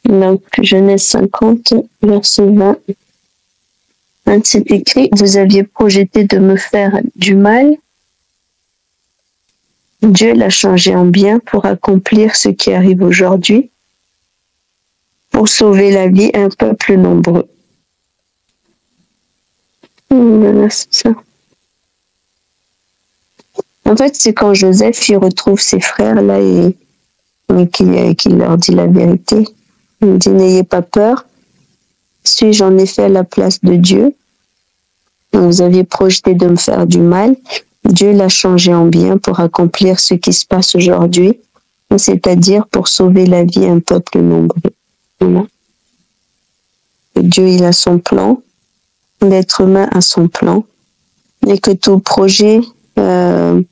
Donc, Genèse 50, verset 20. C'est écrit, vous aviez projeté de me faire du mal. Dieu l'a changé en bien pour accomplir ce qui arrive aujourd'hui, pour sauver la vie à un peuple nombreux. Voilà, c'est ça. En fait, c'est quand Joseph il retrouve ses frères là et qu'il leur dit la vérité. Il dit, n'ayez pas peur. Suis-je en effet à la place de Dieu? Vous aviez projeté de me faire du mal. Dieu l'a changé en bien pour accomplir ce qui se passe aujourd'hui, c'est-à-dire pour sauver la vie à un peuple nombreux. Voilà. Dieu, il a son plan. L'être humain a son plan. Et que tout projet, en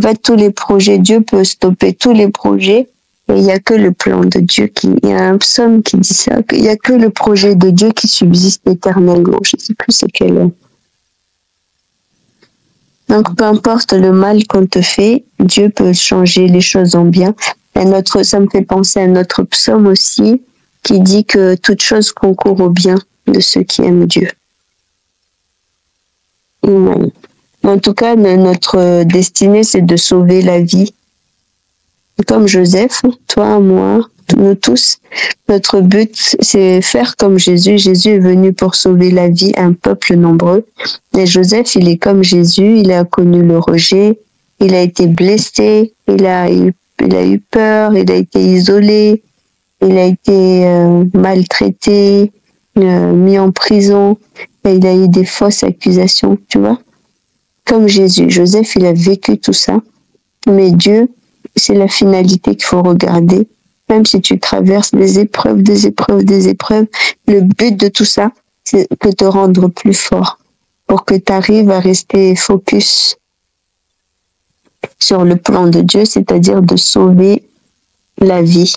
fait, tous les projets, Dieu peut stopper tous les projets. Et il n'y a que le plan de Dieu il y a un psaume qui dit ça, qu'il n'y a que le projet de Dieu qui subsiste éternellement. Je ne sais plus c'est quel. Donc, peu importe le mal qu'on te fait, Dieu peut changer les choses en bien. Ça me fait penser à notre psaume aussi, qui dit que toute chose concourt au bien de ceux qui aiment Dieu. En tout cas, notre destinée, c'est de sauver la vie. Comme Joseph, toi, moi, nous tous, notre but, c'est faire comme Jésus. Jésus est venu pour sauver la vie à un peuple nombreux. Et Joseph, il est comme Jésus, il a connu le rejet, il a été blessé, il a eu peur, il a été isolé, il a été maltraité, mis en prison, et il a eu des fausses accusations, tu vois. Comme Jésus, Joseph, il a vécu tout ça, mais Dieu, c'est la finalité qu'il faut regarder. Même si tu traverses des épreuves, le but de tout ça, c'est de te rendre plus fort pour que tu arrives à rester focus sur le plan de Dieu, c'est-à-dire de sauver la vie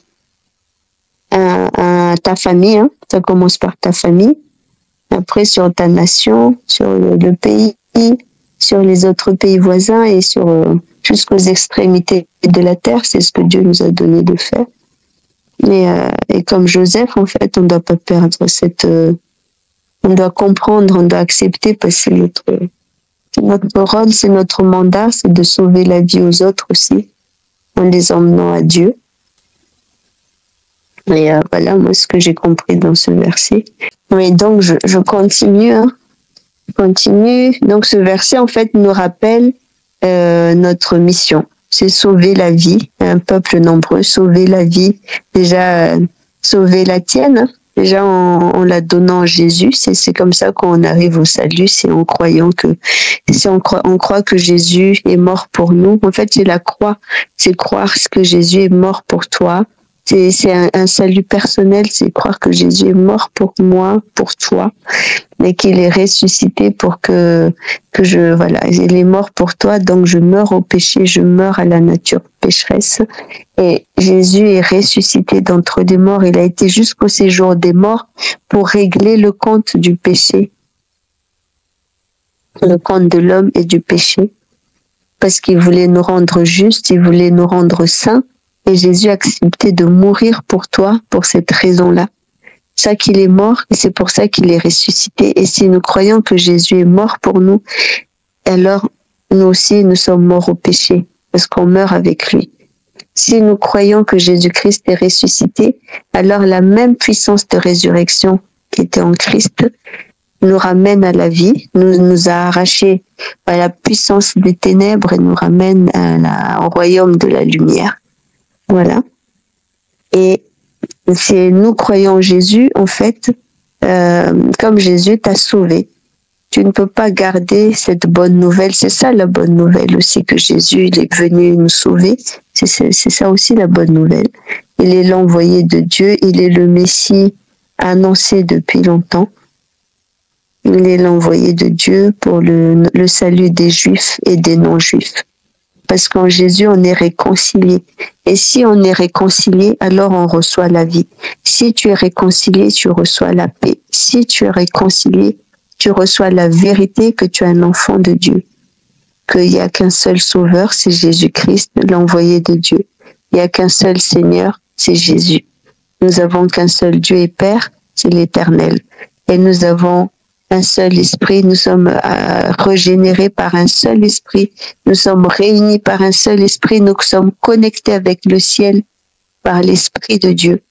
à ta famille. Ça commence par ta famille, après sur ta nation, sur le pays, sur les autres pays voisins et jusqu'aux extrémités de la terre. C'est ce que Dieu nous a donné de faire. Et comme Joseph, en fait, on ne doit pas perdre on doit comprendre, on doit accepter, parce que c'est notre rôle, c'est notre mandat, c'est de sauver la vie aux autres aussi, en les emmenant à Dieu. Et voilà, moi, ce que j'ai compris dans ce verset. Mais donc, je continue, continue. Donc, ce verset, en fait, nous rappelle notre mission. C'est sauver la vie, un peuple nombreux, sauver la vie. Déjà, sauver la tienne, déjà en la donnant à Jésus. C'est comme ça qu'on arrive au salut, c'est en croyant on croit que Jésus est mort pour nous. En fait, c'est la croix, c'est croire que Jésus est mort pour toi. C'est un salut personnel, c'est croire que Jésus est mort pour moi, pour toi, mais qu'il est ressuscité pour il est mort pour toi, donc je meurs au péché, je meurs à la nature pécheresse. Et Jésus est ressuscité d'entre les morts, il a été jusqu'au séjour des morts pour régler le compte du péché, le compte de l'homme et du péché, parce qu'il voulait nous rendre justes, il voulait nous rendre saints. Et Jésus a accepté de mourir pour toi, pour cette raison-là. C'est ça qu'il est mort, et c'est pour ça qu'il est ressuscité. Et si nous croyons que Jésus est mort pour nous, alors nous aussi, nous sommes morts au péché, parce qu'on meurt avec lui. Si nous croyons que Jésus-Christ est ressuscité, alors la même puissance de résurrection qui était en Christ nous ramène à la vie, nous a arrachés à la puissance des ténèbres et nous ramène au royaume de la lumière. Voilà. Et c'est nous croyons en Jésus, en fait, comme Jésus t'a sauvé. Tu ne peux pas garder cette bonne nouvelle. C'est ça la bonne nouvelle aussi, que Jésus il est venu nous sauver. C'est ça aussi la bonne nouvelle. Il est l'envoyé de Dieu, il est le Messie annoncé depuis longtemps. Il est l'envoyé de Dieu pour le salut des Juifs et des non-Juifs. Parce qu'en Jésus, on est réconcilié. Et si on est réconcilié, alors on reçoit la vie. Si tu es réconcilié, tu reçois la paix. Si tu es réconcilié, tu reçois la vérité que tu es un enfant de Dieu. Qu'il n'y a qu'un seul sauveur, c'est Jésus-Christ, l'envoyé de Dieu. Il n'y a qu'un seul Seigneur, c'est Jésus. Nous avons qu'un seul Dieu et Père, c'est l'Éternel. Et nous avons un seul esprit, nous sommes régénérés par un seul esprit, nous sommes réunis par un seul esprit, nous sommes connectés avec le ciel par l'Esprit de Dieu.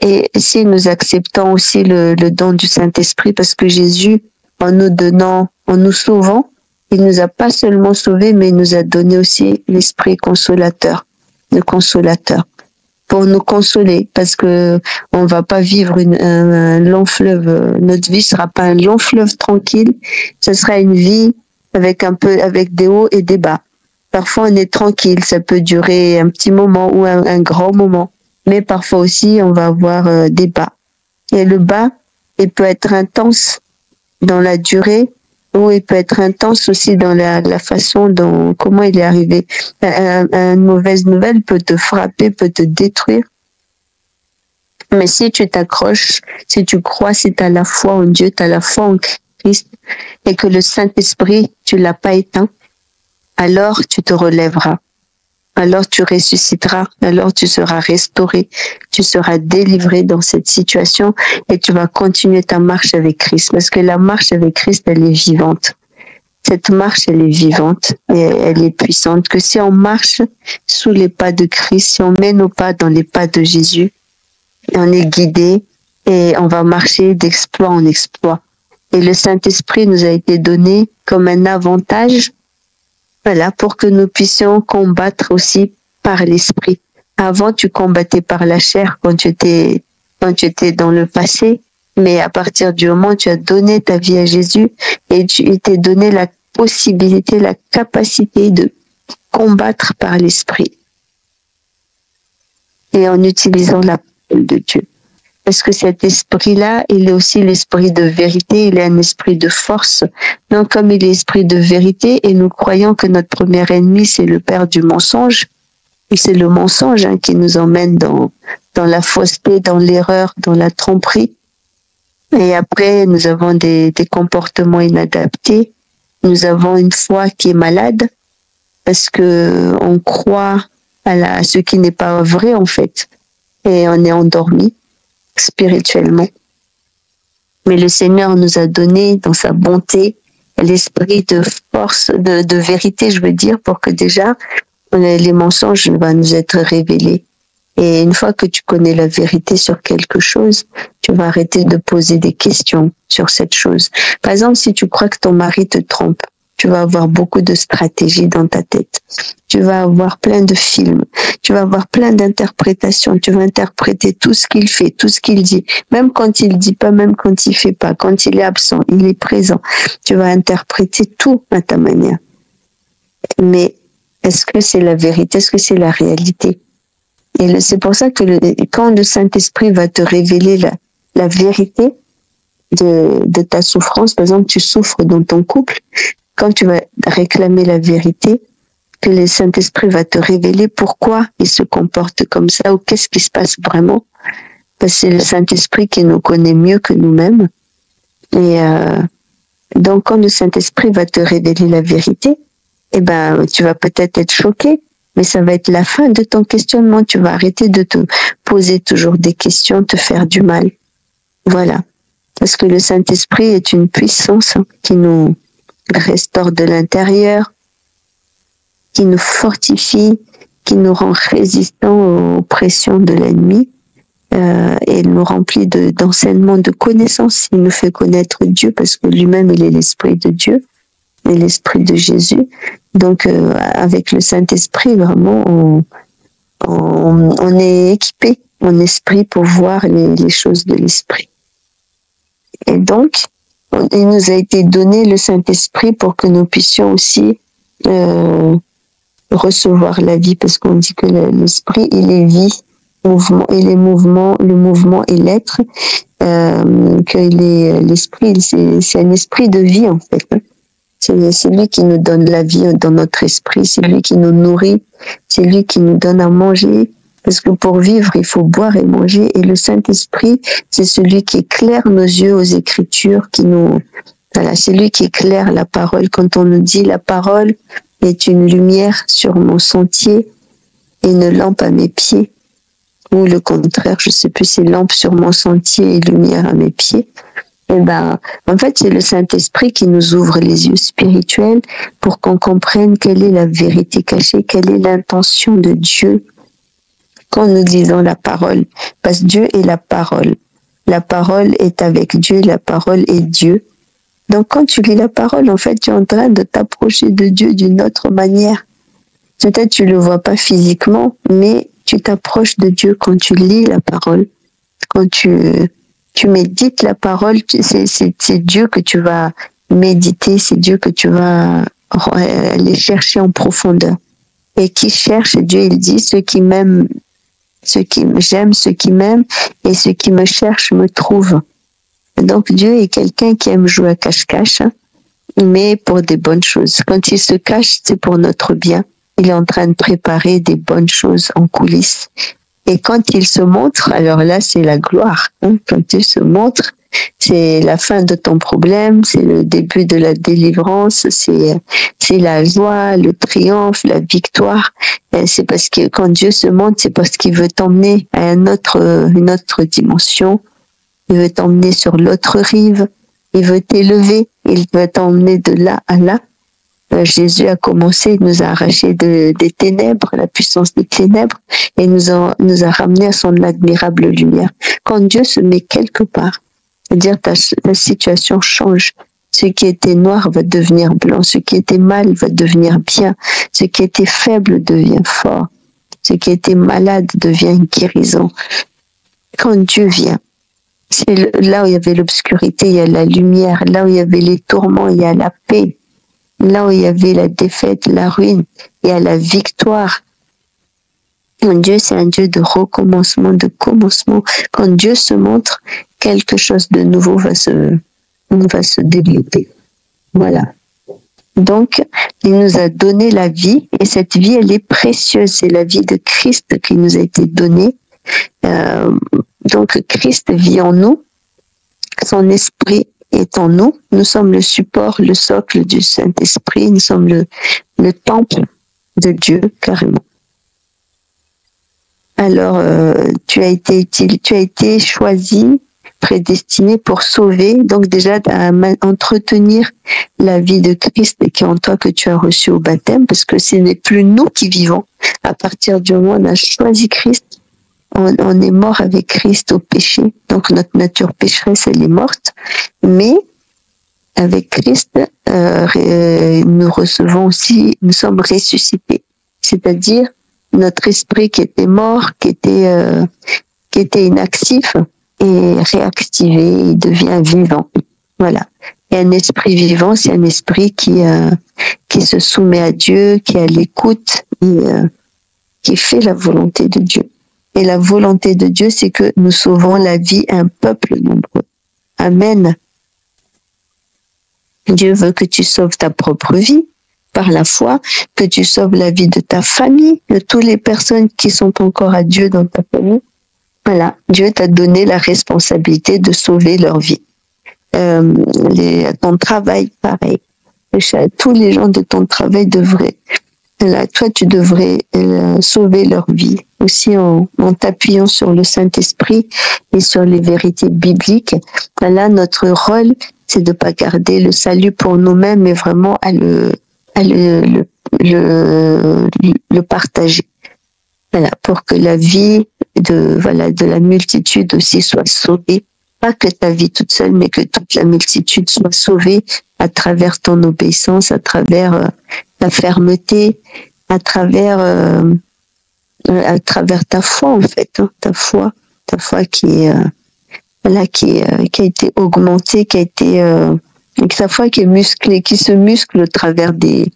Et si nous acceptons aussi le don du Saint-Esprit, parce que Jésus, en nous donnant, en nous sauvant, il nous a pas seulement sauvés, mais il nous a donné aussi l'Esprit consolateur, le consolateur, pour nous consoler, parce que on va pas vivre un long fleuve. Notre vie sera pas un long fleuve tranquille. Ce sera une vie avec des hauts et des bas. Parfois on est tranquille, ça peut durer un petit moment ou un grand moment, mais parfois aussi on va avoir des bas. Et le bas, il peut être intense dans la durée, ou il peut être intense aussi dans la façon dont, comment il est arrivé. Une mauvaise nouvelle peut te frapper, peut te détruire. Mais si tu t'accroches, si tu crois, si tu as la foi en Dieu, tu as la foi en Christ, et que le Saint-Esprit, tu l'as pas éteint, alors tu te relèveras. Alors tu ressusciteras, alors tu seras restauré, tu seras délivré dans cette situation et tu vas continuer ta marche avec Christ. Parce que la marche avec Christ, elle est vivante. Cette marche, elle est vivante et elle est puissante. Que si on marche sous les pas de Christ, si on met nos pas dans les pas de Jésus, on est guidé et on va marcher d'exploit en exploit. Et le Saint-Esprit nous a été donné comme un avantage, voilà, pour que nous puissions combattre aussi par l'esprit. Avant, tu combattais par la chair quand tu étais dans le passé, mais à partir du moment où tu as donné ta vie à Jésus et il t'est donné la possibilité, la capacité de combattre par l'esprit. Et en utilisant la parole de Dieu. Parce que cet esprit-là, il est aussi l'esprit de vérité, il est un esprit de force. Donc, comme il est esprit de vérité, et nous croyons que notre premier ennemi, c'est le père du mensonge, et c'est le mensonge qui nous emmène dans la fausseté, dans l'erreur, dans la tromperie. Et après, nous avons des comportements inadaptés. Nous avons une foi qui est malade, parce que on croit à ce qui n'est pas vrai, en fait. Et on est endormi spirituellement. Mais le Seigneur nous a donné dans sa bonté l'esprit de force, de vérité, je veux dire, pour que déjà les mensonges vont nous être révélés. Et une fois que tu connais la vérité sur quelque chose, tu vas arrêter de poser des questions sur cette chose. Par exemple, si tu crois que ton mari te trompe, tu vas avoir beaucoup de stratégies dans ta tête. Tu vas avoir plein de films. Tu vas avoir plein d'interprétations. Tu vas interpréter tout ce qu'il fait, tout ce qu'il dit. Même quand il dit pas, même quand il fait pas. Quand il est absent, il est présent. Tu vas interpréter tout à ta manière. Mais est-ce que c'est la vérité? Est-ce que c'est la réalité? Et c'est pour ça que quand le Saint-Esprit va te révéler la vérité de ta souffrance, par exemple, tu souffres dans ton couple, quand tu vas réclamer la vérité, que le Saint-Esprit va te révéler pourquoi il se comporte comme ça ou qu'est-ce qui se passe vraiment. Parce que c'est le Saint-Esprit qui nous connaît mieux que nous-mêmes. Et donc, quand le Saint-Esprit va te révéler la vérité, eh ben, tu vas peut-être être choqué, mais ça va être la fin de ton questionnement. Tu vas arrêter de te poser toujours des questions, te faire du mal. Voilà. Parce que le Saint-Esprit est une puissance qui nous restaure de l'intérieur, qui nous fortifie, qui nous rend résistants aux pressions de l'ennemi, et nous remplit d'enseignements, de connaissances. Il nous fait connaître Dieu parce que lui-même, il est l'Esprit de Dieu et l'Esprit de Jésus. Donc, avec le Saint-Esprit, vraiment, on est équipé en esprit pour voir les choses de l'Esprit. Et donc, il nous a été donné le Saint-Esprit pour que nous puissions aussi recevoir la vie, parce qu'on dit que l'Esprit, il est vie, mouvement, et les mouvements, le mouvement est l'être, que l'Esprit, c'est un esprit de vie, en fait. C'est lui qui nous donne la vie dans notre esprit, c'est lui qui nous nourrit, c'est lui qui nous donne à manger. Parce que pour vivre, il faut boire et manger. Et le Saint-Esprit, c'est celui qui éclaire nos yeux aux Écritures, voilà, c'est lui qui éclaire la parole. Quand on nous dit la parole est une lumière sur mon sentier et une lampe à mes pieds. ou le contraire, je sais plus, c'est lampe sur mon sentier et lumière à mes pieds. Eh ben, en fait, c'est le Saint-Esprit qui nous ouvre les yeux spirituels pour qu'on comprenne quelle est la vérité cachée, quelle est l'intention de Dieu quand nous disons la parole. Parce que Dieu est la parole. La parole est avec Dieu, la parole est Dieu. Donc, quand tu lis la parole, en fait, tu es en train de t'approcher de Dieu d'une autre manière. Peut-être tu le vois pas physiquement, mais tu t'approches de Dieu quand tu lis la parole. Quand tu médites la parole, c'est Dieu que tu vas méditer, c'est Dieu que tu vas aller chercher en profondeur. Et qui cherche, Dieu, il dit, ceux qui m'aiment, ceux qui j'aime, ceux qui m'aiment, et ceux qui me cherchent me trouvent. Donc Dieu est quelqu'un qui aime jouer à cache-cache, hein, mais pour des bonnes choses. Quand il se cache, c'est pour notre bien. Il est en train de préparer des bonnes choses en coulisses. Et quand il se montre, alors là, c'est la gloire. Hein. Quand il se montre, c'est la fin de ton problème, c'est le début de la délivrance, c'est la joie, le triomphe, la victoire. Et c'est parce que quand Dieu se montre, c'est parce qu'il veut t'emmener à une autre dimension. Il veut t'emmener sur l'autre rive. Il veut t'élever. Il veut t'emmener de là à là. Jésus a commencé, il nous a arrachés des ténèbres, la puissance des ténèbres, et nous a ramenés à son admirable lumière. Quand Dieu se met quelque part, c'est-à-dire ta situation change. Ce qui était noir va devenir blanc, ce qui était mal va devenir bien, ce qui était faible devient fort, ce qui était malade devient une guérison. Quand Dieu vient, c'est là où il y avait l'obscurité, il y a la lumière, là où il y avait les tourments, il y a la paix. Là où il y avait la défaite, la ruine, il y a la victoire. Dieu, c'est un Dieu de recommencement, de commencement. Quand Dieu se montre, quelque chose de nouveau va se développer. Voilà. Donc, il nous a donné la vie, et cette vie, elle est précieuse. C'est la vie de Christ qui nous a été donnée. Donc, Christ vit en nous. Son esprit est en nous. Nous sommes le support, le socle du Saint-Esprit. Nous sommes le temple de Dieu, carrément. Alors, tu as été choisi, prédestiné pour sauver. Donc déjà, à entretenir la vie de Christ qui est en toi, que tu as reçu au baptême, parce que ce n'est plus nous qui vivons. À partir du moment où on a choisi Christ, on est mort avec Christ au péché, donc notre nature pécheresse, elle est morte, mais avec Christ, nous recevons aussi, nous sommes ressuscités, c'est-à-dire notre esprit qui était mort, qui était inactif, est réactivé, il devient vivant. Voilà. Et un esprit vivant, c'est un esprit qui se soumet à Dieu, qui est à l'écoute, qui fait la volonté de Dieu. Et la volonté de Dieu, c'est que nous sauvons la vie à un peuple nombreux. Amen. Dieu veut que tu sauves ta propre vie par la foi, que tu sauves la vie de ta famille, de toutes les personnes qui sont encore à Dieu dans ta famille. Voilà, Dieu t'a donné la responsabilité de sauver leur vie. Ton travail, pareil. Tous les gens de ton travail devraient. Là, toi, tu devrais sauver leur vie aussi en t'appuyant sur le Saint-Esprit et sur les vérités bibliques. Là, notre rôle, c'est de pas garder le salut pour nous-mêmes, mais vraiment à le partager. Voilà, pour que la vie de la multitude aussi soit sauvée. Pas que ta vie toute seule, mais que toute la multitude soit sauvée à travers ton obéissance, à travers ta fermeté, à travers ta foi en fait, hein, ta foi qui a été augmentée, et que ta foi qui est musclée, qui se muscle au travers des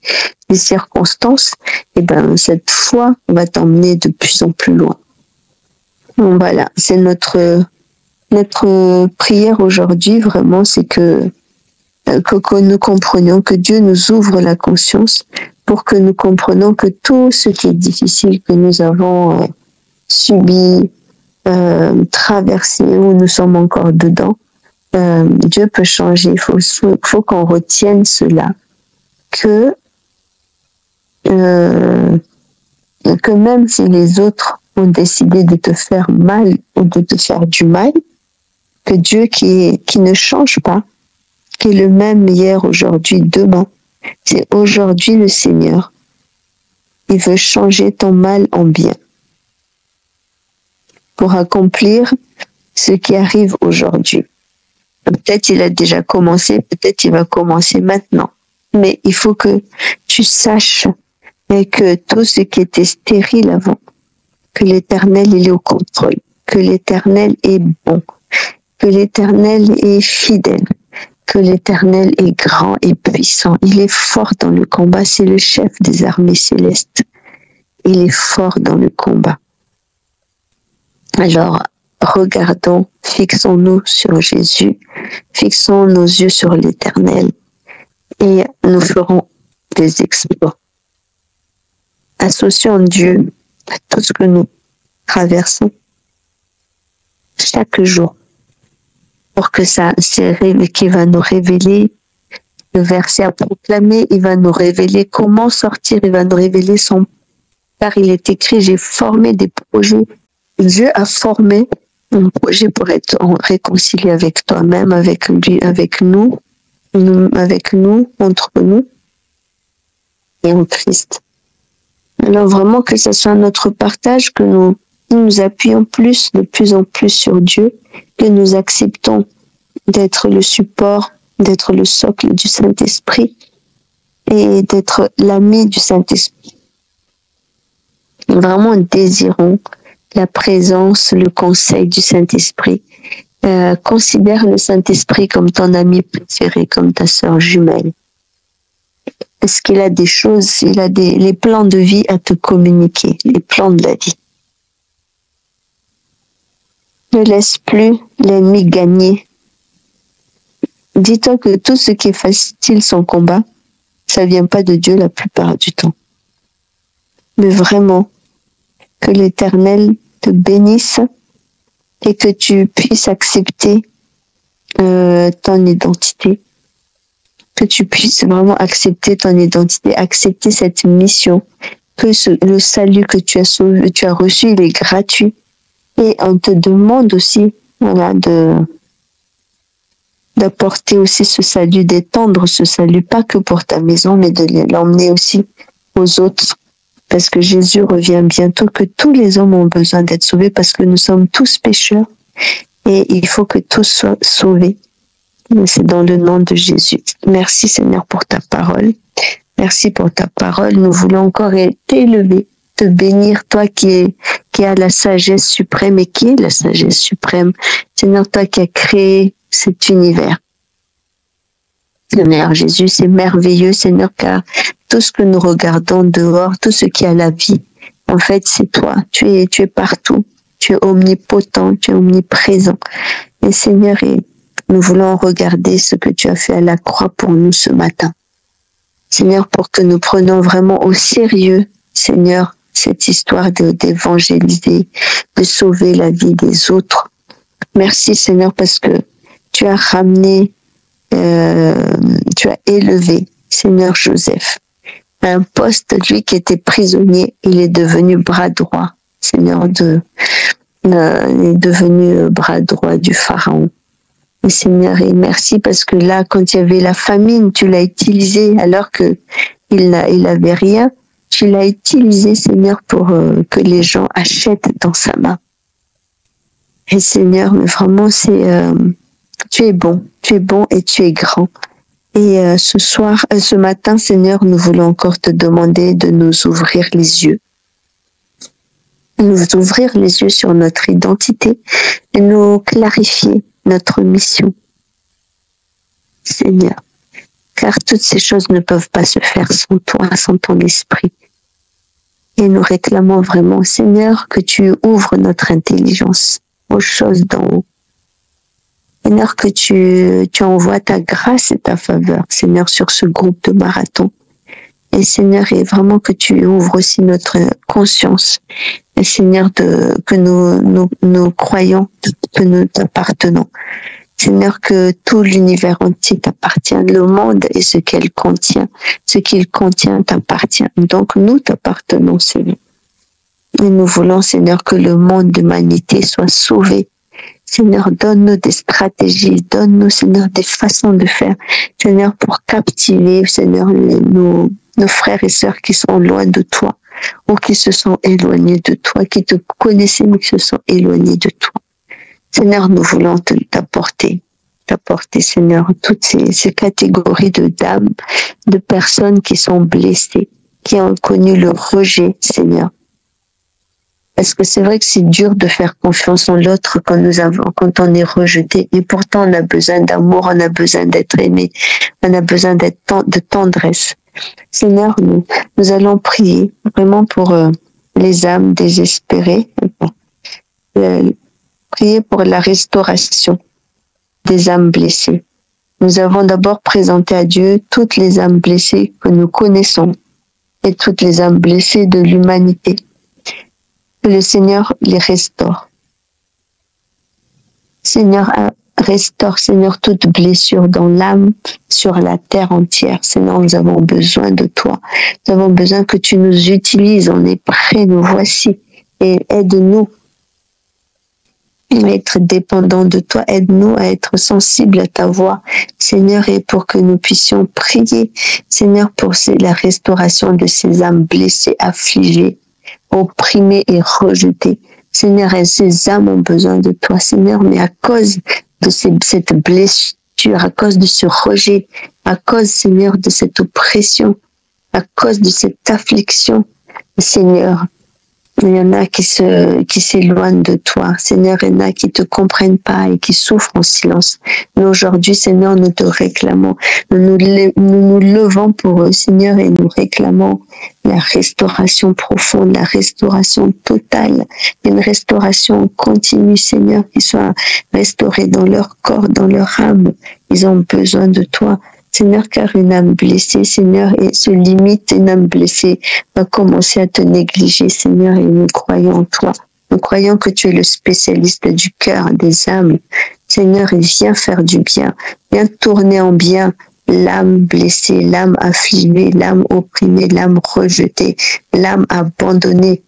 circonstances. Et ben cette foi va t'emmener de plus en plus loin. Bon, voilà, c'est notre prière aujourd'hui, vraiment, c'est que nous comprenions, que Dieu nous ouvre la conscience pour que nous comprenions que tout ce qui est difficile que nous avons subi, traversé, où nous sommes encore dedans, Dieu peut changer. Il faut qu'on retienne cela, que même si les autres ont décidé de te faire mal ou de te faire du mal, que Dieu qui ne change pas, qui est le même hier, aujourd'hui, demain, c'est aujourd'hui le Seigneur. Il veut changer ton mal en bien pour accomplir ce qui arrive aujourd'hui. Peut-être il a déjà commencé, peut-être il va commencer maintenant. Mais il faut que tu saches et que tout ce qui était stérile avant, que l'Éternel il est au contrôle, que l'Éternel est bon, que l'Éternel est fidèle, que l'Éternel est grand et puissant. Il est fort dans le combat, c'est le chef des armées célestes. Il est fort dans le combat. Alors, regardons, fixons-nous sur Jésus, fixons nos yeux sur l'Éternel et nous ferons des exploits. Associons Dieu à tout ce que nous traversons chaque jour pour que ça c'est qui va nous révéler le verset à proclamer, il va nous révéler comment sortir, il va nous révéler son... Car il est écrit, j'ai formé des projets. Dieu a formé un projet pour être réconcilié avec toi-même, avec lui, avec nous, entre nous et en Christ. Alors vraiment que ce soit notre partage, que nous appuyons de plus en plus sur Dieu, que nous acceptons d'être le support, d'être le socle du Saint-Esprit et d'être l'ami du Saint-Esprit. Vraiment désirons la présence, le conseil du Saint-Esprit. Considère le Saint-Esprit comme ton ami préféré, comme ta sœur jumelle. Est-ce qu'il a des choses, il a les plans de vie à te communiquer, les plans de la vie. Ne laisse plus l'ennemi gagner. Dis-toi que tout ce qui est facile son combat, ça vient pas de Dieu la plupart du temps. Mais vraiment, que l'Éternel te bénisse et que tu puisses accepter ton identité, que tu puisses vraiment accepter ton identité, accepter cette mission, que le salut que tu as reçu, il est gratuit. Et on te demande aussi, voilà, d'apporter aussi ce salut, d'étendre ce salut, pas que pour ta maison, mais de l'emmener aussi aux autres. Parce que Jésus revient bientôt, que tous les hommes ont besoin d'être sauvés, parce que nous sommes tous pécheurs et il faut que tous soient sauvés. C'est dans le nom de Jésus. Merci Seigneur pour ta parole. Merci pour ta parole. Nous voulons encore t'élever, te bénir, toi qui as la sagesse suprême et qui est la sagesse suprême. Seigneur, toi qui as créé cet univers. Seigneur Jésus, c'est merveilleux, Seigneur, car tout ce que nous regardons dehors, tout ce qui a la vie, en fait, c'est toi. Tu es partout. Tu es omnipotent, tu es omniprésent. Et Seigneur, nous voulons regarder ce que tu as fait à la croix pour nous ce matin. Seigneur, pour que nous prenions vraiment au sérieux, Seigneur, cette histoire d'évangéliser, de sauver la vie des autres. Merci, Seigneur, parce que tu as ramené, tu as élevé, Seigneur Joseph, à un poste, lui qui était prisonnier, il est devenu bras droit, Seigneur, il est devenu bras droit du Pharaon. Et Seigneur, et merci parce que là, quand il y avait la famine, tu l'as utilisé alors que il avait rien. Tu l'as utilisé, Seigneur, pour que les gens achètent dans sa main. Et Seigneur, mais vraiment, tu es bon et tu es grand. Et ce matin, Seigneur, nous voulons encore te demander de nous ouvrir les yeux. Nous ouvrir les yeux sur notre identité et nous clarifier notre mission. Seigneur, car toutes ces choses ne peuvent pas se faire sans toi, sans ton esprit. Et nous réclamons vraiment, Seigneur, que tu ouvres notre intelligence aux choses d'en haut. Seigneur, que tu envoies ta grâce et ta faveur, Seigneur, sur ce groupe de marathon. Et Seigneur, et vraiment que tu ouvres aussi notre conscience. Et Seigneur, que nous croyons que nous t'appartenons. Seigneur, que tout l'univers entier t'appartient, le monde et ce qu'il contient t'appartient. Donc nous t'appartenons, Seigneur. Et nous voulons, Seigneur, que le monde de l'humanité soit sauvé. Seigneur, donne-nous des stratégies, donne-nous, Seigneur, des façons de faire, Seigneur, pour captiver, Seigneur, nos frères et sœurs qui sont loin de toi ou qui se sont éloignés de toi, qui te connaissaient mais qui se sont éloignés de toi. Seigneur, nous voulons t'apporter, Seigneur, toutes ces catégories d'âmes, de personnes qui sont blessées, qui ont connu le rejet, Seigneur. Parce que c'est vrai que c'est dur de faire confiance en l'autre quand on est rejeté. Et pourtant, on a besoin d'amour, on a besoin d'être aimé, on a besoin de tendresse. Seigneur, nous allons prier vraiment pour les âmes désespérées. Prier pour la restauration des âmes blessées. Nous avons d'abord présenté à Dieu toutes les âmes blessées que nous connaissons et toutes les âmes blessées de l'humanité. Que le Seigneur les restaure. Seigneur, restaure, Seigneur, toute blessure dans l'âme, sur la terre entière. Seigneur, nous avons besoin de toi. Nous avons besoin que tu nous utilises. On est prêts, nous voici. Et aide-nous à être dépendants de toi. Aide-nous à être sensibles à ta voix, Seigneur, et pour que nous puissions prier, Seigneur, pour la restauration de ces âmes blessées, affligées, opprimés et rejetés. Seigneur, et ces âmes ont besoin de toi, Seigneur, mais à cause de cette blessure, à cause de ce rejet, à cause, Seigneur, de cette oppression, à cause de cette affliction, Seigneur, il y en a qui s'éloignent de toi. Seigneur, il y en a qui te comprennent pas et qui souffrent en silence. Mais aujourd'hui, Seigneur, nous te réclamons. Nous nous levons pour eux, Seigneur, et nous réclamons la restauration profonde, la restauration totale, une restauration continue, Seigneur, qui soit restaurée dans leur corps, dans leur âme. Ils ont besoin de toi. Seigneur, car une âme blessée, Seigneur, et se limite, une âme blessée va commencer à te négliger, Seigneur, et nous croyons en toi. Nous croyons que tu es le spécialiste du cœur, des âmes. Seigneur, et viens faire du bien. Viens tourner en bien l'âme blessée, l'âme affligée, l'âme opprimée, l'âme rejetée, l'âme abandonnée.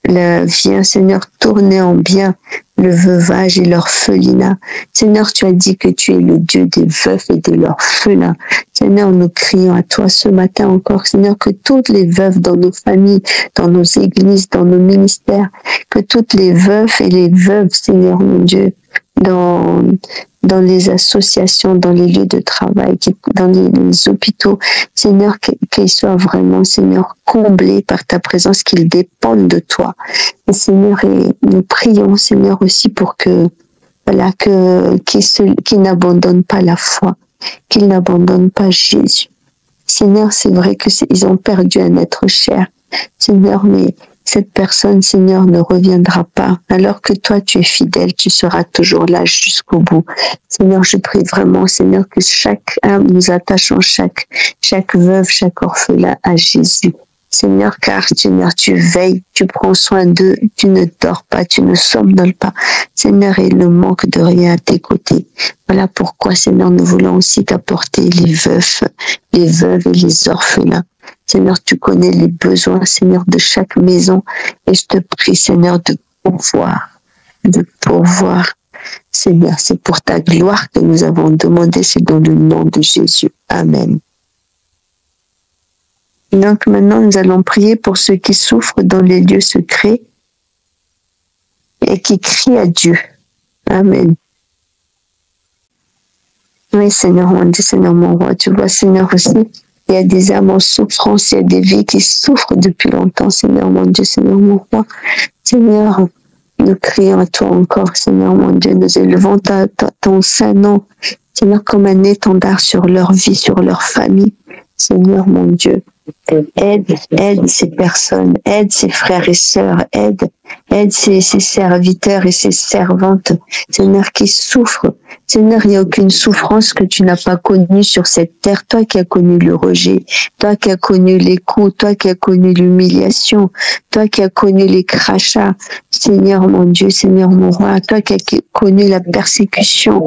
Viens, Seigneur, tourner en bien le veuvage et l'orphelinat. Seigneur, tu as dit que tu es le Dieu des veufs et de l'orphelin. Seigneur, nous crions à toi ce matin encore, Seigneur, que toutes les veuves dans nos familles, dans nos églises, dans nos ministères, que toutes les veufs et les veuves, Seigneur mon Dieu, dans les associations, dans les lieux de travail, dans les hôpitaux, Seigneur, qu'ils soient vraiment, Seigneur, comblés par ta présence, qu'ils dépendent de toi. Et Seigneur, et nous prions, Seigneur, aussi pour que, voilà, qu'ils n'abandonnent pas la foi, qu'ils n'abandonnent pas Jésus. Seigneur, c'est vrai qu'ils ont perdu un être cher, Seigneur, mais cette personne, Seigneur, ne reviendra pas. Alors que toi, tu es fidèle, tu seras toujours là jusqu'au bout. Seigneur, je prie vraiment, Seigneur, que chaque âme, nous attachons chaque veuve, chaque orphelin à Jésus. Seigneur, car Seigneur, tu veilles, tu prends soin d'eux, tu ne dors pas, tu ne somnoles pas. Seigneur, il ne manque de rien à tes côtés. Voilà pourquoi, Seigneur, nous voulons aussi t'apporter les veufs, les veuves et les orphelins. Seigneur, tu connais les besoins, Seigneur, de chaque maison. Et je te prie, Seigneur, de pourvoir. Seigneur, c'est pour ta gloire que nous avons demandé, c'est dans le nom de Jésus. Amen. Donc maintenant, nous allons prier pour ceux qui souffrent dans les lieux secrets et qui crient à Dieu. Amen. Oui, Seigneur, mon Dieu, Seigneur, mon roi, tu vois, Seigneur, aussi, il y a des âmes en souffrance, il y a des vies qui souffrent depuis longtemps, Seigneur, mon Dieu, Seigneur, mon roi. Seigneur, nous crions à toi encore, Seigneur, mon Dieu, nous élevons ton saint nom, Seigneur, comme un étendard sur leur vie, sur leur famille. Seigneur, mon Dieu, aide ces personnes, aide ces frères et sœurs, aide ces serviteurs et ces servantes, Seigneur, qui souffrent. Seigneur, il n'y a aucune souffrance que tu n'as pas connue sur cette terre. Toi qui as connu le rejet, toi qui as connu les coups, toi qui as connu l'humiliation, toi qui as connu les crachats, Seigneur mon Dieu, Seigneur mon roi, toi qui as connu la persécution.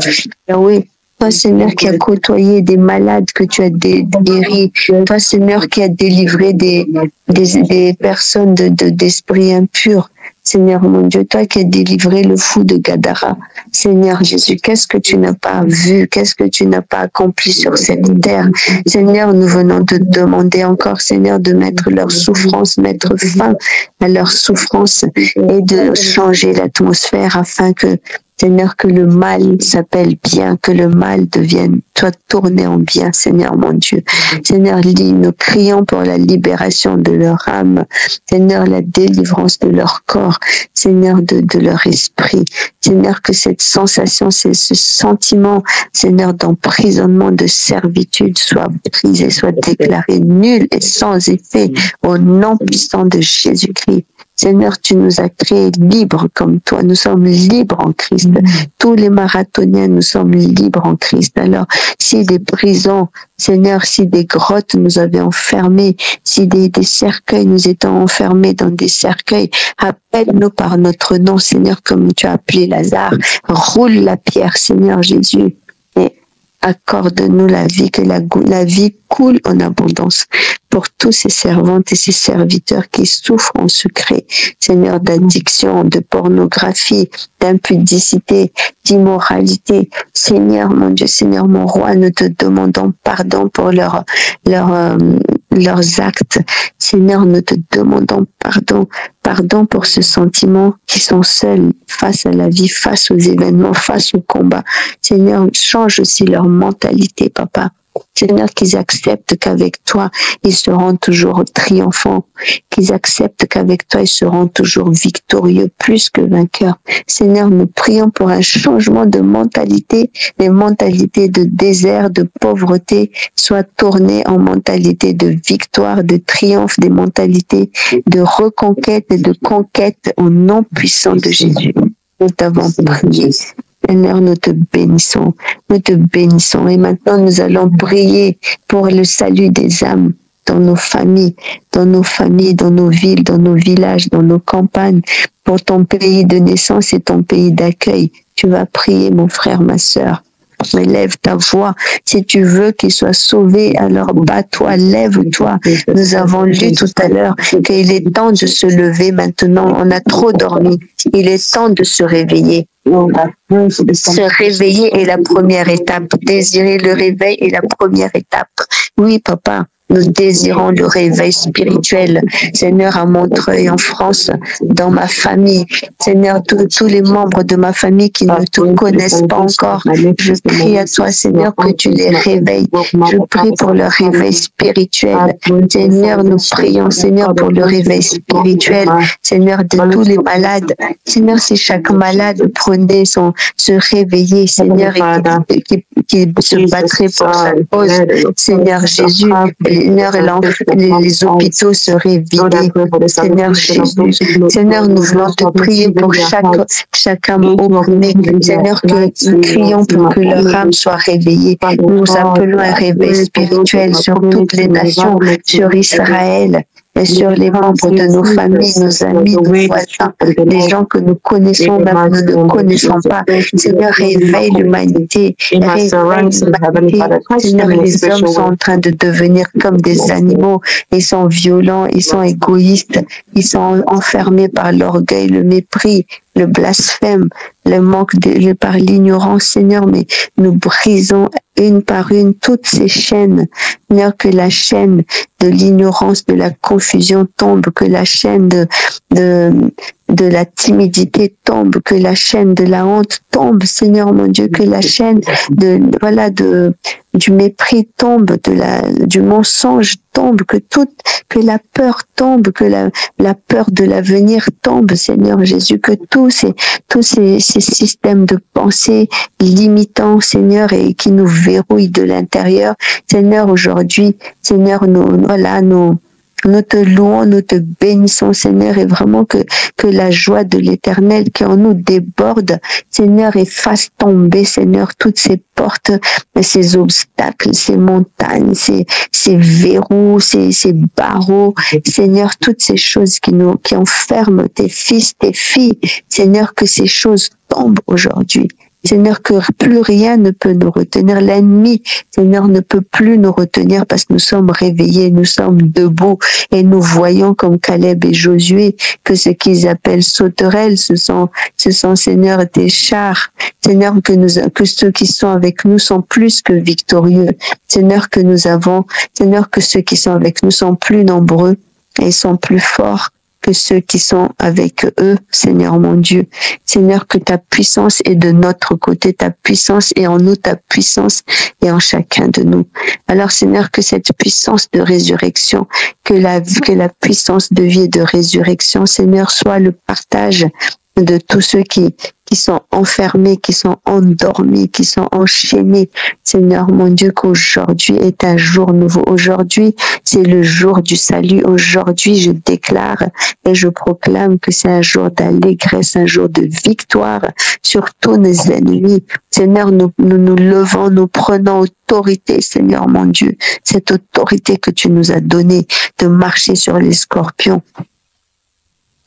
Yahweh, Toi, Seigneur, qui as côtoyé des malades que tu as guéris. Toi, Seigneur, qui as délivré des personnes d'esprit impur. Seigneur mon Dieu, toi qui as délivré le fou de Gadara. Seigneur Jésus, qu'est-ce que tu n'as pas vu? Qu'est-ce que tu n'as pas accompli sur cette terre? Seigneur, nous venons te demander encore, Seigneur, de mettre leur souffrance, mettre fin à leur souffrance et de changer l'atmosphère afin que, Seigneur, que le mal s'appelle bien, que le mal devienne, soit tourné en bien, Seigneur mon Dieu. Seigneur, nous crions pour la libération de leur âme, Seigneur, la délivrance de leur corps, Seigneur, de leur esprit. Seigneur, que cette sensation, ce sentiment, Seigneur, d'emprisonnement, de servitude soit brisé, soit déclaré nul et sans effet au nom puissant de Jésus-Christ. Seigneur, tu nous as créés libres comme toi. Nous sommes libres en Christ. Tous les marathoniens, nous sommes libres en Christ. Alors, si des prisons, Seigneur, si des grottes nous avaient enfermés, si des cercueils nous étaient enfermés dans des cercueils, appelle-nous par notre nom, Seigneur, comme tu as appelé Lazare. Roule la pierre, Seigneur Jésus. Et accorde-nous la vie, que la vie coule en abondance pour tous ces servantes et ces serviteurs qui souffrent en secret, Seigneur, d'addiction, de pornographie, d'impudicité, d'immoralité. Seigneur, mon Dieu, Seigneur, mon roi, nous te demandons pardon pour leurs actes. Seigneur, nous te demandons pardon pour ce sentiment qui sont seuls face à la vie, face aux événements, face au combat. Seigneur, change aussi leur mentalité, Papa. Seigneur, qu'ils acceptent qu'avec toi, ils seront toujours triomphants, qu'ils acceptent qu'avec toi, ils seront toujours victorieux, plus que vainqueurs. Seigneur, nous prions pour un changement de mentalité. Les mentalités de désert, de pauvreté soient tournées en mentalité de victoire, de triomphe, des mentalités de reconquête et de conquête au nom puissant de Jésus. Nous t'avons prié. Seigneur, nous te bénissons. Et maintenant, nous allons prier pour le salut des âmes dans nos familles, dans nos villes, dans nos villages, dans nos campagnes, pour ton pays de naissance et ton pays d'accueil. Tu vas prier, mon frère, ma sœur. Lève ta voix. Si tu veux qu'il soit sauvé, alors bats-toi, lève-toi. Nous avons lu tout à l'heure qu'il est temps de se lever maintenant. On a trop dormi. Il est temps de se réveiller. Se réveiller est la première étape. Désirer le réveil est la première étape. Oui, papa. Nous désirons le réveil spirituel. Seigneur, à Montreuil, en France, dans ma famille. Seigneur, tous les membres de ma famille qui ne te connaissent pas encore, je prie à toi, Seigneur, que tu les réveilles. Je prie pour le réveil spirituel. Seigneur, nous prions, Seigneur, pour le réveil spirituel. Seigneur, de tous les malades. Seigneur, si chaque malade prenait se réveiller, Seigneur, et qui se battrait pour sa cause. Seigneur Jésus, Seigneur, les hôpitaux seraient vidés. Seigneur Jésus, Seigneur, nous voulons te prier pour chaque âme opprimée. Seigneur, que nous crions pour que leur âme soit réveillée. Nous appelons un réveil spirituel sur toutes les nations, sur Israël, et sur les membres de nos familles, nos amis, nos voisins, les gens que nous connaissons, même nous ne connaissons pas. Seigneur, réveille l'humanité. Seigneur, les hommes sont en train de devenir comme des animaux. Ils sont violents, ils sont égoïstes, ils sont enfermés par l'orgueil, le mépris, le blasphème, le manque par l'ignorance, Seigneur, mais nous brisons une par une toutes ces chaînes. Seigneur, que la chaîne de l'ignorance, de la confusion tombe, que la chaîne de la timidité tombe, que la chaîne de la honte tombe, Seigneur mon Dieu, que la chaîne du mépris tombe, du mensonge tombe, que la peur tombe, que la peur de l'avenir tombe, Seigneur Jésus, que tous ces systèmes de pensée limitants, Seigneur, et qui nous verrouillent de l'intérieur, Seigneur, aujourd'hui, Seigneur, nous te louons, nous te bénissons, Seigneur, et vraiment que la joie de l'Éternel qui en nous déborde, Seigneur, et fasse tomber, Seigneur, toutes ces portes, ces obstacles, ces montagnes, ces verrous, ces barreaux, Seigneur, toutes ces choses qui enferment tes fils, tes filles, Seigneur, que ces choses tombent aujourd'hui. Seigneur, que plus rien ne peut nous retenir. L'ennemi, Seigneur, ne peut plus nous retenir parce que nous sommes réveillés, nous sommes debout et nous voyons comme Caleb et Josué que ce qu'ils appellent sauterelles, ce sont, Seigneur, des chars. Seigneur, que ceux qui sont avec nous sont plus que victorieux. Seigneur, que ceux qui sont avec nous sont plus nombreux et sont plus forts que ceux qui sont avec eux, Seigneur mon Dieu. Seigneur, que ta puissance est de notre côté, ta puissance est en nous, ta puissance est en chacun de nous. Alors Seigneur, que cette puissance de résurrection, que la puissance de vie et de résurrection, Seigneur, soit le partage de tous ceux qui sont enfermés, qui sont endormis, qui sont enchaînés. Seigneur mon Dieu, qu'aujourd'hui est un jour nouveau. Aujourd'hui, c'est le jour du salut. Aujourd'hui, je déclare et je proclame que c'est un jour d'allégresse, un jour de victoire sur tous nos ennemis. Seigneur, nous levons, nous prenons autorité, Seigneur mon Dieu, cette autorité que tu nous as donnée de marcher sur les scorpions,